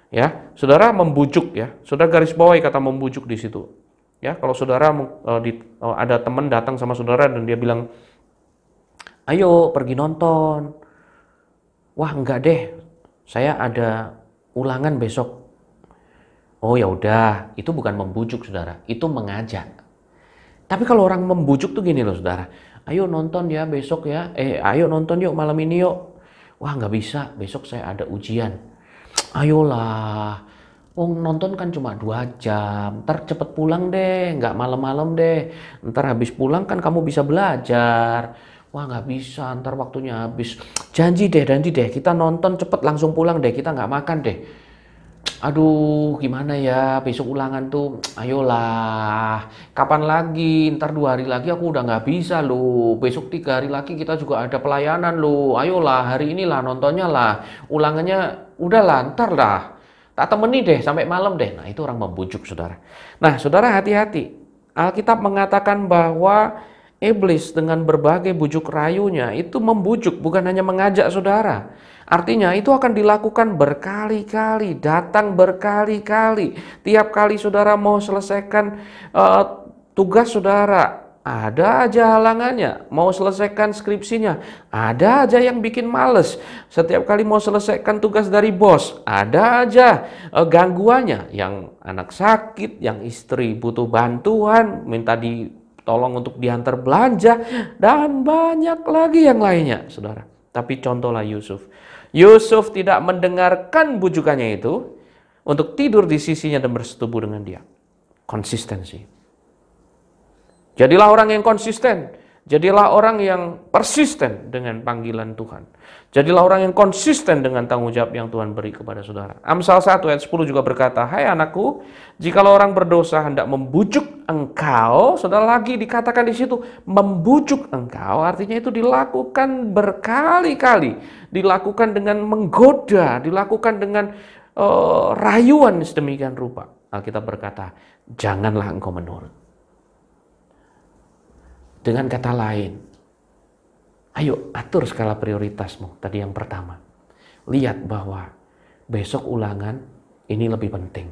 Speaker 4: Ya, saudara membujuk ya. Saudara garis bawahi kata membujuk di situ. Ya, kalau saudara ada teman datang sama saudara dan dia bilang, "Ayo pergi nonton." "Wah, enggak deh. Saya ada ulangan besok." "Oh ya udah." Itu bukan membujuk, saudara. Itu mengajak. Tapi kalau orang membujuk tuh gini loh, saudara. ayo nonton ya besok ya, ayo nonton yuk malam ini yuk. Wah nggak bisa, besok saya ada ujian. Ayolah, nonton kan cuma 2 jam, ntar cepet pulang deh, nggak malam-malam deh. Ntar habis pulang kan kamu bisa belajar. Wah nggak bisa, ntar waktunya habis. Janji deh, kita nonton cepet langsung pulang deh, kita nggak makan deh. Aduh, gimana ya, besok ulangan tuh, ayolah, kapan lagi, ntar 2 hari lagi aku udah nggak bisa loh, besok 3 hari lagi kita juga ada pelayanan loh, ayolah, hari inilah nontonnya lah, ulangannya udahlah, ntar lah, tak temeni deh, sampai malam deh. Nah, itu orang membujuk, saudara. Nah, saudara hati-hati, Alkitab mengatakan bahwa iblis dengan berbagai bujuk rayunya itu membujuk, bukan hanya mengajak saudara. Artinya itu akan dilakukan berkali-kali, datang berkali-kali. Tiap kali saudara mau selesaikan tugas saudara, ada aja halangannya. Mau selesaikan skripsinya, ada aja yang bikin males. Setiap kali mau selesaikan tugas dari bos, ada aja gangguannya. Yang anak sakit, yang istri butuh bantuan, minta ditolong untuk diantar belanja, dan banyak lagi yang lainnya, saudara. Tapi contohlah Yusuf. Yusuf tidak mendengarkan bujukannya itu untuk tidur di sisinya dan bersetubuh dengan dia. Konsistensi. Jadilah orang yang konsisten. Jadilah orang yang persisten dengan panggilan Tuhan. Jadilah orang yang konsisten dengan tanggung jawab yang Tuhan beri kepada saudara. Amsal 1 ayat 10 juga berkata, hai anakku, jikalau orang berdosa hendak membujuk engkau, saudara lagi dikatakan di situ, membujuk engkau, artinya itu dilakukan berkali-kali, dilakukan dengan menggoda, dilakukan dengan rayuan sedemikian rupa. Alkitab berkata, janganlah engkau menurut. Dengan kata lain, ayo atur skala prioritasmu. Tadi yang pertama, lihat bahwa besok ulangan ini lebih penting.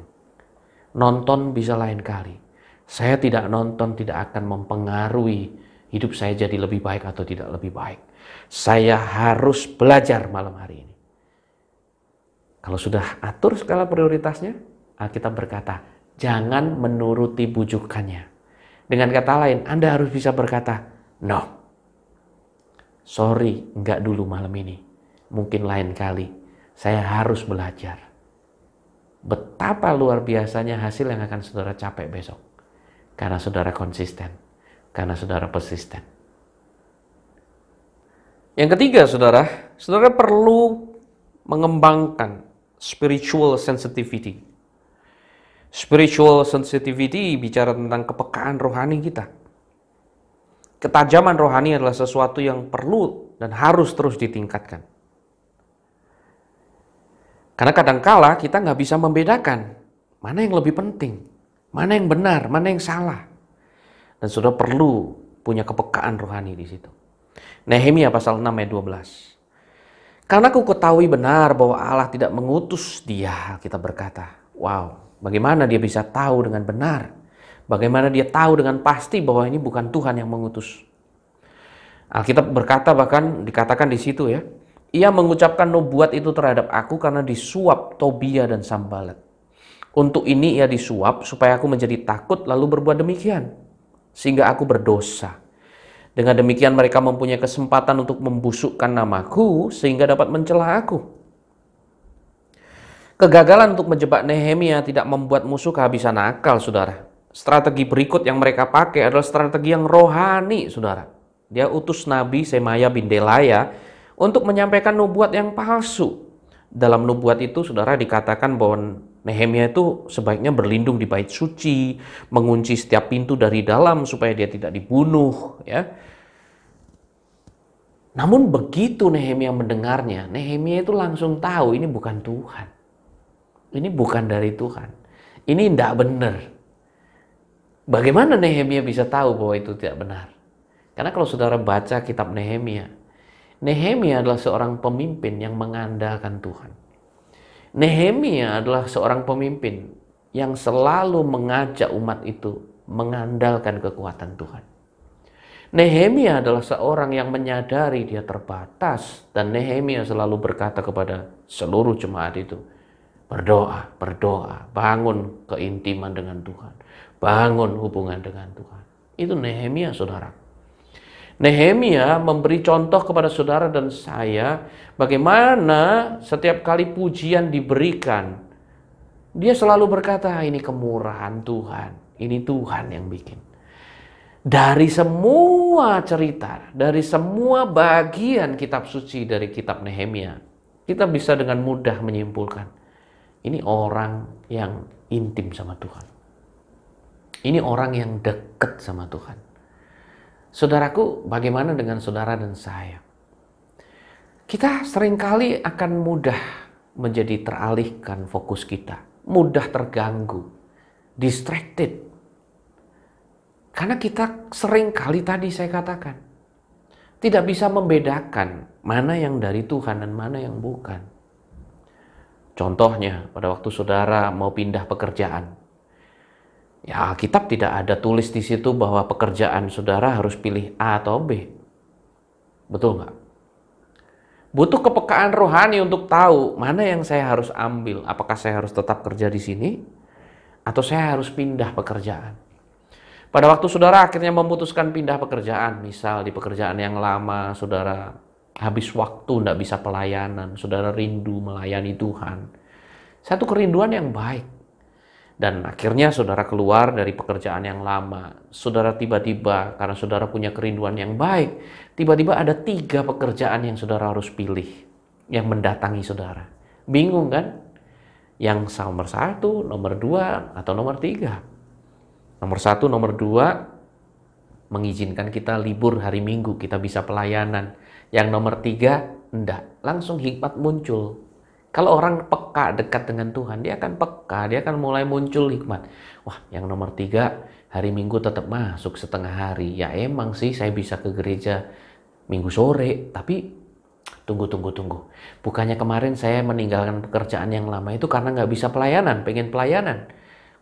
Speaker 4: Nonton bisa lain kali. Saya tidak nonton tidak akan mempengaruhi hidup saya jadi lebih baik atau tidak lebih baik. Saya harus belajar malam hari ini. Kalau sudah atur skala prioritasnya, Alkitab berkata, jangan menuruti bujukannya. Dengan kata lain, Anda harus bisa berkata, no, sorry, enggak dulu malam ini. Mungkin lain kali, saya harus belajar. Betapa luar biasanya hasil yang akan saudara capai besok. Karena saudara konsisten, karena saudara persisten. Yang ketiga, saudara perlu mengembangkan spiritual sensitivity. Spiritual sensitivity bicara tentang kepekaan rohani kita. Ketajaman rohani adalah sesuatu yang perlu dan harus terus ditingkatkan. Karena kadangkala kita nggak bisa membedakan mana yang lebih penting, mana yang benar, mana yang salah. Dan sudah perlu punya kepekaan rohani di situ. Nehemia pasal 6 ayat 12. Karena ku ketahui benar bahwa Allah tidak mengutus dia, kita berkata. Wow. Bagaimana dia bisa tahu dengan benar? Bagaimana dia tahu dengan pasti bahwa ini bukan Tuhan yang mengutus? Alkitab berkata, bahkan dikatakan di situ ya, ia mengucapkan nubuat itu terhadap aku karena disuap Tobia dan Sambalat. Untuk ini ia disuap supaya aku menjadi takut lalu berbuat demikian. Sehingga aku berdosa. Dengan demikian mereka mempunyai kesempatan untuk membusukkan namaku sehingga dapat mencela aku. Kegagalan untuk menjebak Nehemia tidak membuat musuh kehabisan akal, saudara. Strategi berikut yang mereka pakai adalah strategi yang rohani, saudara. Dia utus Nabi Semaya bin Delaya untuk menyampaikan nubuat yang palsu. Dalam nubuat itu, saudara, dikatakan bahwa Nehemia itu sebaiknya berlindung di bait suci, mengunci setiap pintu dari dalam supaya dia tidak dibunuh, ya. Namun begitu Nehemia mendengarnya, Nehemia itu langsung tahu ini bukan Tuhan. Ini bukan dari Tuhan. Ini tidak benar. Bagaimana Nehemia bisa tahu bahwa itu tidak benar? Karena kalau saudara baca kitab Nehemia, Nehemia adalah seorang pemimpin yang mengandalkan Tuhan. Nehemia adalah seorang pemimpin yang selalu mengajak umat itu mengandalkan kekuatan Tuhan. Nehemia adalah seorang yang menyadari dia terbatas, dan Nehemia selalu berkata kepada seluruh jemaat itu, berdoa, bangun keintiman dengan Tuhan. Bangun hubungan dengan Tuhan. Itu Nehemia, saudara. Nehemia memberi contoh kepada saudara dan saya bagaimana setiap kali pujian diberikan, dia selalu berkata, ini kemurahan Tuhan, ini Tuhan yang bikin. Dari semua cerita, dari semua bagian kitab suci dari kitab Nehemia, kita bisa dengan mudah menyimpulkan, ini orang yang intim sama Tuhan. Ini orang yang dekat sama Tuhan. Saudaraku, bagaimana dengan saudara dan saya? Kita seringkali akan mudah menjadi teralihkan fokus kita, mudah terganggu, distracted. Karena kita seringkali tadi saya katakan, tidak bisa membedakan mana yang dari Tuhan dan mana yang bukan. Contohnya, pada waktu saudara mau pindah pekerjaan, ya, Alkitab tidak ada tulis di situ bahwa pekerjaan saudara harus pilih A atau B. Betul nggak? Butuh kepekaan rohani untuk tahu mana yang saya harus ambil. Apakah saya harus tetap kerja di sini atau saya harus pindah pekerjaan? Pada waktu saudara akhirnya memutuskan pindah pekerjaan, misal di pekerjaan yang lama saudara habis waktu, tidak bisa pelayanan, saudara rindu melayani Tuhan. Satu kerinduan yang baik. Dan akhirnya saudara keluar dari pekerjaan yang lama. Saudara tiba-tiba, karena saudara punya kerinduan yang baik, tiba-tiba ada 3 pekerjaan yang saudara harus pilih, yang mendatangi saudara. Bingung kan? Yang nomor 1, nomor 2, atau nomor 3. Nomor 1, nomor 2, mengizinkan kita libur hari Minggu, kita bisa pelayanan. Yang nomor 3, enggak. Langsung hikmat muncul. Kalau orang peka dekat dengan Tuhan, dia akan peka, dia akan mulai muncul hikmat. Wah, yang nomor 3, hari Minggu tetap masuk setengah hari. Ya emang sih saya bisa ke gereja Minggu sore, tapi tunggu. Bukannya kemarin saya meninggalkan pekerjaan yang lama itu karena nggak bisa pelayanan, pengen pelayanan.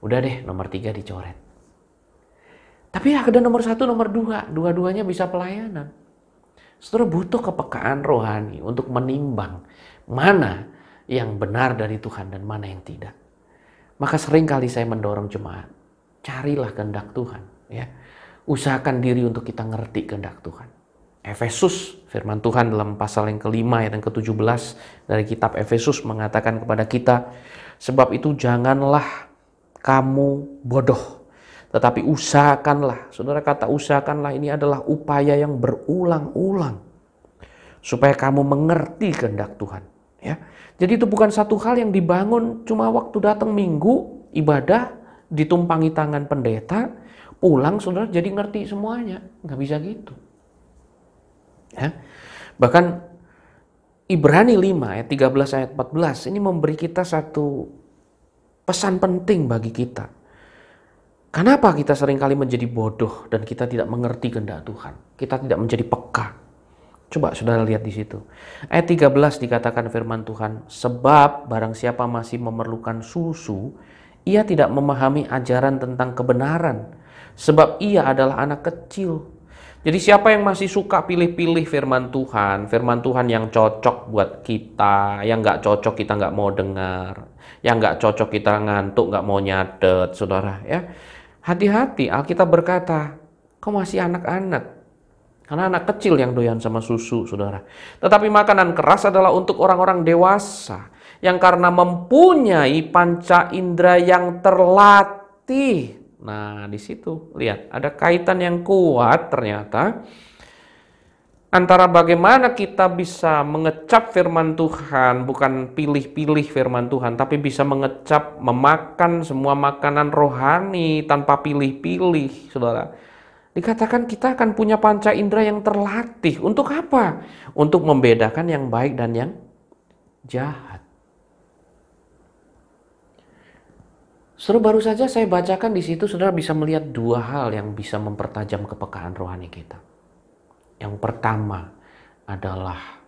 Speaker 4: Udah deh, nomor 3 dicoret. Tapi ada nomor 1, nomor 2, dua-duanya bisa pelayanan. Saudara butuh kepekaan rohani untuk menimbang mana yang benar dari Tuhan dan mana yang tidak. Maka seringkali saya mendorong jemaat, carilah kehendak Tuhan, ya. Usahakan diri untuk kita ngerti kehendak Tuhan. Efesus, firman Tuhan dalam pasal yang ke-5 ayat yang ke-17 dari kitab Efesus mengatakan kepada kita, sebab itu janganlah kamu bodoh, tetapi usahakanlah. Saudara, kata usahakanlah ini adalah upaya yang berulang-ulang supaya kamu mengerti kehendak Tuhan, ya. Jadi itu bukan satu hal yang dibangun cuma waktu datang Minggu, ibadah, ditumpangi tangan pendeta, pulang saudara jadi ngerti semuanya. Nggak bisa gitu. Ya. Bahkan Ibrani 5 ayat 13 ayat 14 ini memberi kita satu pesan penting bagi kita. Kenapa kita seringkali menjadi bodoh dan kita tidak mengerti kehendak Tuhan? Kita tidak menjadi peka. Coba saudara lihat di situ. Ayat 13 dikatakan firman Tuhan, sebab barang siapa masih memerlukan susu, ia tidak memahami ajaran tentang kebenaran, sebab ia adalah anak kecil. Jadi siapa yang masih suka pilih-pilih firman Tuhan yang cocok buat kita, yang nggak cocok kita nggak mau dengar, yang nggak cocok kita ngantuk, nggak mau nyatet, saudara, ya. Hati-hati, Alkitab berkata, kau masih anak-anak. Karena anak kecil yang doyan sama susu, saudara. Tetapi makanan keras adalah untuk orang-orang dewasa yang karena mempunyai panca indera yang terlatih. Nah, di situ lihat ada kaitan yang kuat ternyata antara bagaimana kita bisa mengecap firman Tuhan, bukan pilih-pilih firman Tuhan, tapi bisa mengecap, memakan semua makanan rohani tanpa pilih-pilih, saudara. Dikatakan kita akan punya panca indera yang terlatih. Untuk apa? Untuk membedakan yang baik dan yang jahat. Saudara, baru saja saya bacakan di situ, saudara bisa melihat 2 hal yang bisa mempertajam kepekaan rohani kita. Yang pertama adalah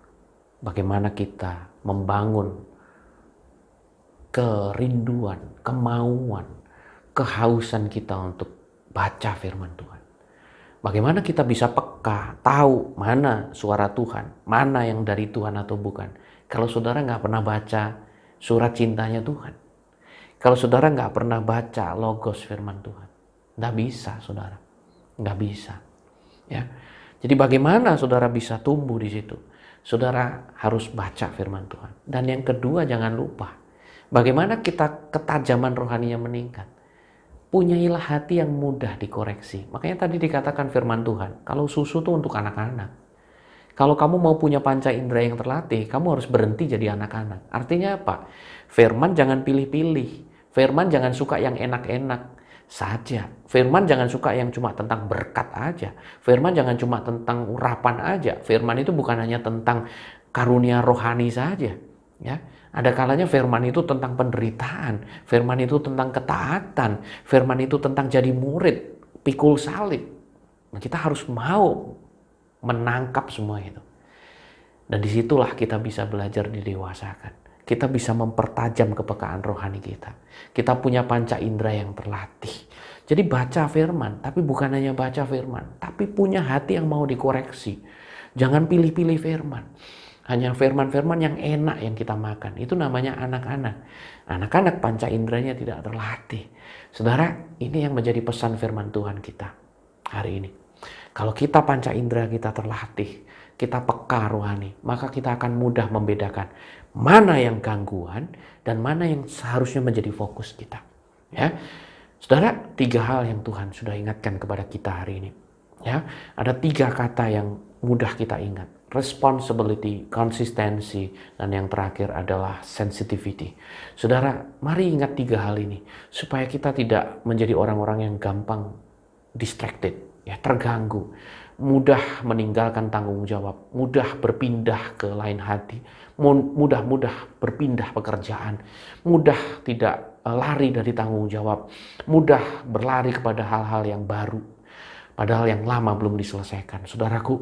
Speaker 4: bagaimana kita membangun kerinduan, kemauan, kehausan kita untuk baca firman Tuhan. Bagaimana kita bisa peka, tahu mana suara Tuhan, mana yang dari Tuhan atau bukan. Kalau saudara nggak pernah baca surat cintanya Tuhan, kalau saudara nggak pernah baca logos firman Tuhan, nggak bisa, saudara, nggak bisa. Ya, Jadi bagaimana saudara bisa tumbuh di situ? Saudara harus baca firman Tuhan. Dan yang kedua, jangan lupa, bagaimana kita ketajaman rohaninya meningkat. Punyailah hati yang mudah dikoreksi. Makanya tadi dikatakan firman Tuhan, kalau susu itu untuk anak-anak. Kalau kamu mau punya panca indera yang terlatih, kamu harus berhenti jadi anak-anak. Artinya apa? Firman jangan pilih-pilih. Firman jangan suka yang enak-enak saja. Firman jangan suka yang cuma tentang berkat aja. Firman jangan cuma tentang urapan aja. Firman itu bukan hanya tentang karunia rohani saja. Ya, ada kalanya firman itu tentang penderitaan. Firman itu tentang ketaatan. Firman itu tentang jadi murid, pikul salib. Nah, kita harus mau menangkap semua itu. Dan disitulah kita bisa belajar didewasakan. Kita bisa mempertajam kepekaan rohani kita. Kita punya panca indera yang terlatih. Jadi baca firman, tapi bukan hanya baca firman, tapi punya hati yang mau dikoreksi. Jangan pilih-pilih firman. Hanya firman-firman yang enak yang kita makan. Itu namanya anak-anak. Anak-anak panca inderanya tidak terlatih. Saudara, ini yang menjadi pesan firman Tuhan kita hari ini. Kalau kita panca indera kita terlatih, kita peka rohani, maka kita akan mudah membedakan mana yang gangguan dan mana yang seharusnya menjadi fokus kita. Ya, saudara, 3 hal yang Tuhan sudah ingatkan kepada kita hari ini. Ya, ada 3 kata yang mudah kita ingat: responsibility, konsistensi, dan yang terakhir adalah sensitivity. Saudara, mari ingat 3 hal ini supaya kita tidak menjadi orang-orang yang gampang distracted. Ya, terganggu, mudah meninggalkan tanggung jawab, mudah berpindah ke lain hati, mudah berpindah pekerjaan, mudah tidak lari dari tanggung jawab, mudah berlari kepada hal-hal yang baru, padahal yang lama belum diselesaikan. Saudaraku,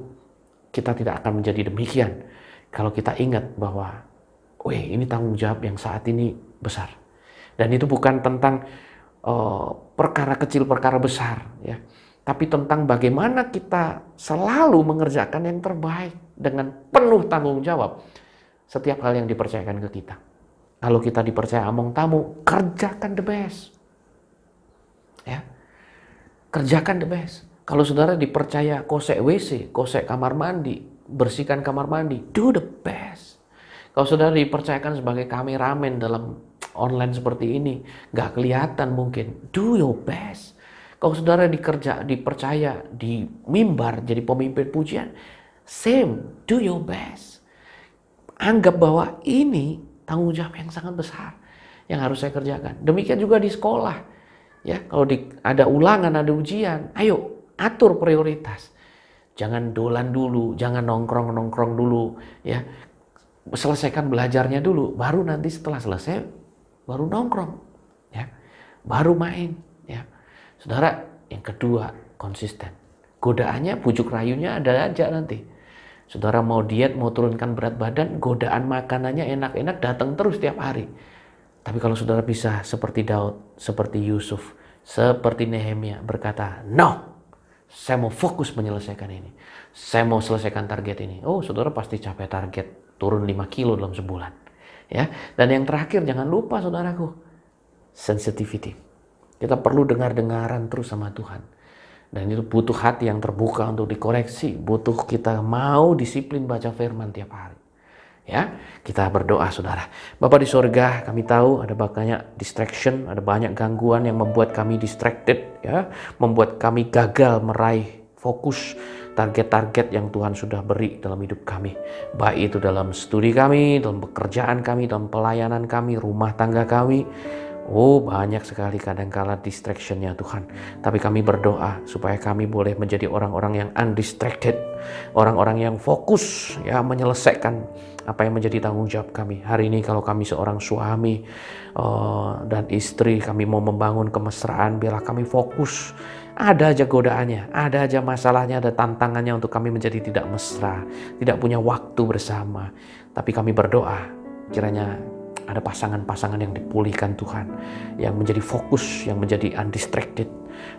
Speaker 4: kita tidak akan menjadi demikian kalau kita ingat bahwa, ini tanggung jawab yang saat ini besar. Dan itu bukan tentang perkara kecil, perkara besar, ya. Tapi tentang bagaimana kita selalu mengerjakan yang terbaik dengan penuh tanggung jawab setiap hal yang dipercayakan ke kita. Kalau kita dipercaya among tamu, kerjakan the best. Ya, kerjakan the best. Kalau saudara dipercaya kosek WC, kosek kamar mandi, bersihkan kamar mandi, do the best. Kalau saudara dipercayakan sebagai kameramen dalam online seperti ini, nggak kelihatan mungkin, do your best. Kalau saudara dipercaya di mimbar jadi pemimpin pujian, same, do your best. Anggap bahwa ini tanggung jawab yang sangat besar yang harus saya kerjakan. Demikian juga di sekolah. Ya, kalau ada ulangan, ada ujian, ayo atur prioritas. Jangan dolan dulu, jangan nongkrong dulu, ya. Selesaikan belajarnya dulu, baru nanti setelah selesai baru nongkrong, ya. Baru main, ya. Saudara, yang kedua, konsisten. Godaannya, bujuk rayunya ada aja nanti. Saudara mau diet, mau turunkan berat badan, godaan makanannya enak-enak datang terus tiap hari. Tapi kalau saudara bisa seperti Daud, seperti Yusuf, seperti Nehemia berkata, no, saya mau fokus menyelesaikan ini. Saya mau selesaikan target ini. Oh, saudara pasti capai target, turun 5 kilo dalam sebulan. Ya. Dan yang terakhir, jangan lupa saudaraku, sensitivity. Kita perlu dengar-dengaran terus sama Tuhan. Dan itu butuh hati yang terbuka untuk dikoreksi. Butuh kita mau disiplin baca firman tiap hari. Ya, kita berdoa saudara. Bapa di sorga, kami tahu ada banyak distraction, ada banyak gangguan yang membuat kami distracted, ya, membuat kami gagal meraih fokus target-target yang Tuhan sudah beri dalam hidup kami. Baik itu dalam studi kami, dalam pekerjaan kami, dalam pelayanan kami, rumah tangga kami. Oh, banyak sekali kadangkala distractionnya Tuhan. Tapi kami berdoa supaya kami boleh menjadi orang-orang yang undistracted. Orang-orang yang fokus, ya, menyelesaikan apa yang menjadi tanggung jawab kami. Hari ini kalau kami seorang suami dan istri, kami mau membangun kemesraan, biarlah kami fokus. Ada aja godaannya, ada aja masalahnya, ada tantangannya untuk kami menjadi tidak mesra, tidak punya waktu bersama. Tapi kami berdoa, kiranya Ada pasangan-pasangan yang dipulihkan Tuhan, yang menjadi fokus, yang menjadi undistracted,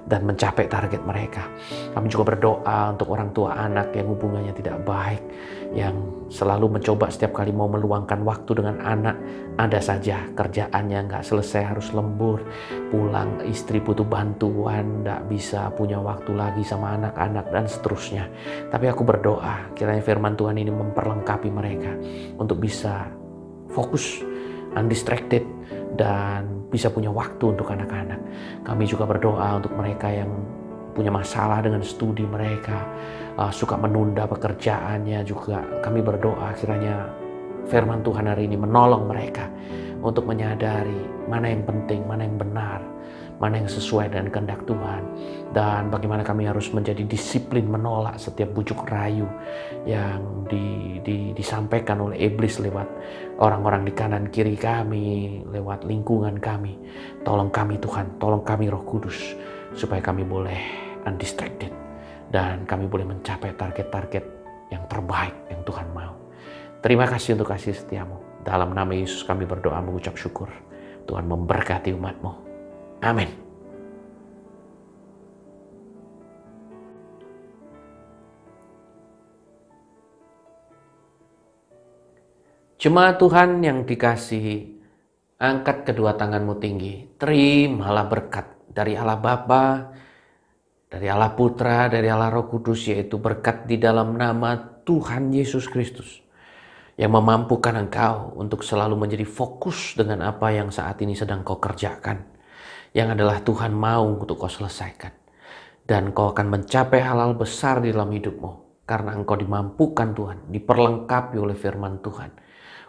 Speaker 4: dan mencapai target mereka. Kami juga berdoa untuk orang tua anak yang hubungannya tidak baik, yang selalu mencoba setiap kali mau meluangkan waktu dengan anak, ada saja kerjaannya nggak selesai, harus lembur, pulang istri butuh bantuan, nggak bisa punya waktu lagi sama anak-anak, dan seterusnya. Tapi aku berdoa, kiranya firman Tuhan ini memperlengkapi mereka untuk bisa fokus, undistracted, dan bisa punya waktu untuk anak-anak. Kami juga berdoa untuk mereka yang punya masalah dengan studi mereka, suka menunda pekerjaannya juga. Kami berdoa kiranya firman Tuhan hari ini menolong mereka untuk menyadari mana yang penting, mana yang benar, mana yang sesuai dengan kehendak Tuhan, dan bagaimana kami harus menjadi disiplin menolak setiap bujuk rayu yang disampaikan oleh iblis lewat orang-orang di kanan kiri kami, lewat lingkungan kami. Tolong kami Tuhan, tolong kami Roh Kudus, supaya kami boleh undistracted dan kami boleh mencapai target-target yang terbaik yang Tuhan mau. Terima kasih untuk kasih setiamu. Dalam nama Yesus kami berdoa mengucap syukur. Tuhan memberkati umat-Mu. Amin. Jemaat Tuhan yang dikasihi, angkat kedua tanganmu tinggi. Terimalah berkat dari Allah Bapa, dari Allah Putra, dari Allah Roh Kudus, yaitu berkat di dalam nama Tuhan Yesus Kristus, yang memampukan engkau untuk selalu menjadi fokus dengan apa yang saat ini sedang kau kerjakan, yang adalah Tuhan mau untuk kau selesaikan. Dan kau akan mencapai hal-hal besar di dalam hidupmu, karena engkau dimampukan Tuhan, diperlengkapi oleh firman Tuhan,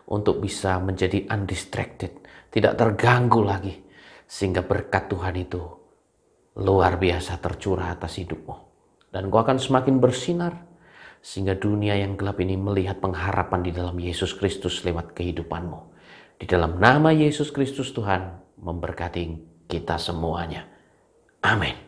Speaker 4: untuk bisa menjadi undistracted, tidak terganggu lagi, sehingga berkat Tuhan itu luar biasa tercurah atas hidupmu. Dan kau akan semakin bersinar, sehingga dunia yang gelap ini melihat pengharapan di dalam Yesus Kristus lewat kehidupanmu. Di dalam nama Yesus Kristus Tuhan memberkati kita semuanya. Amin.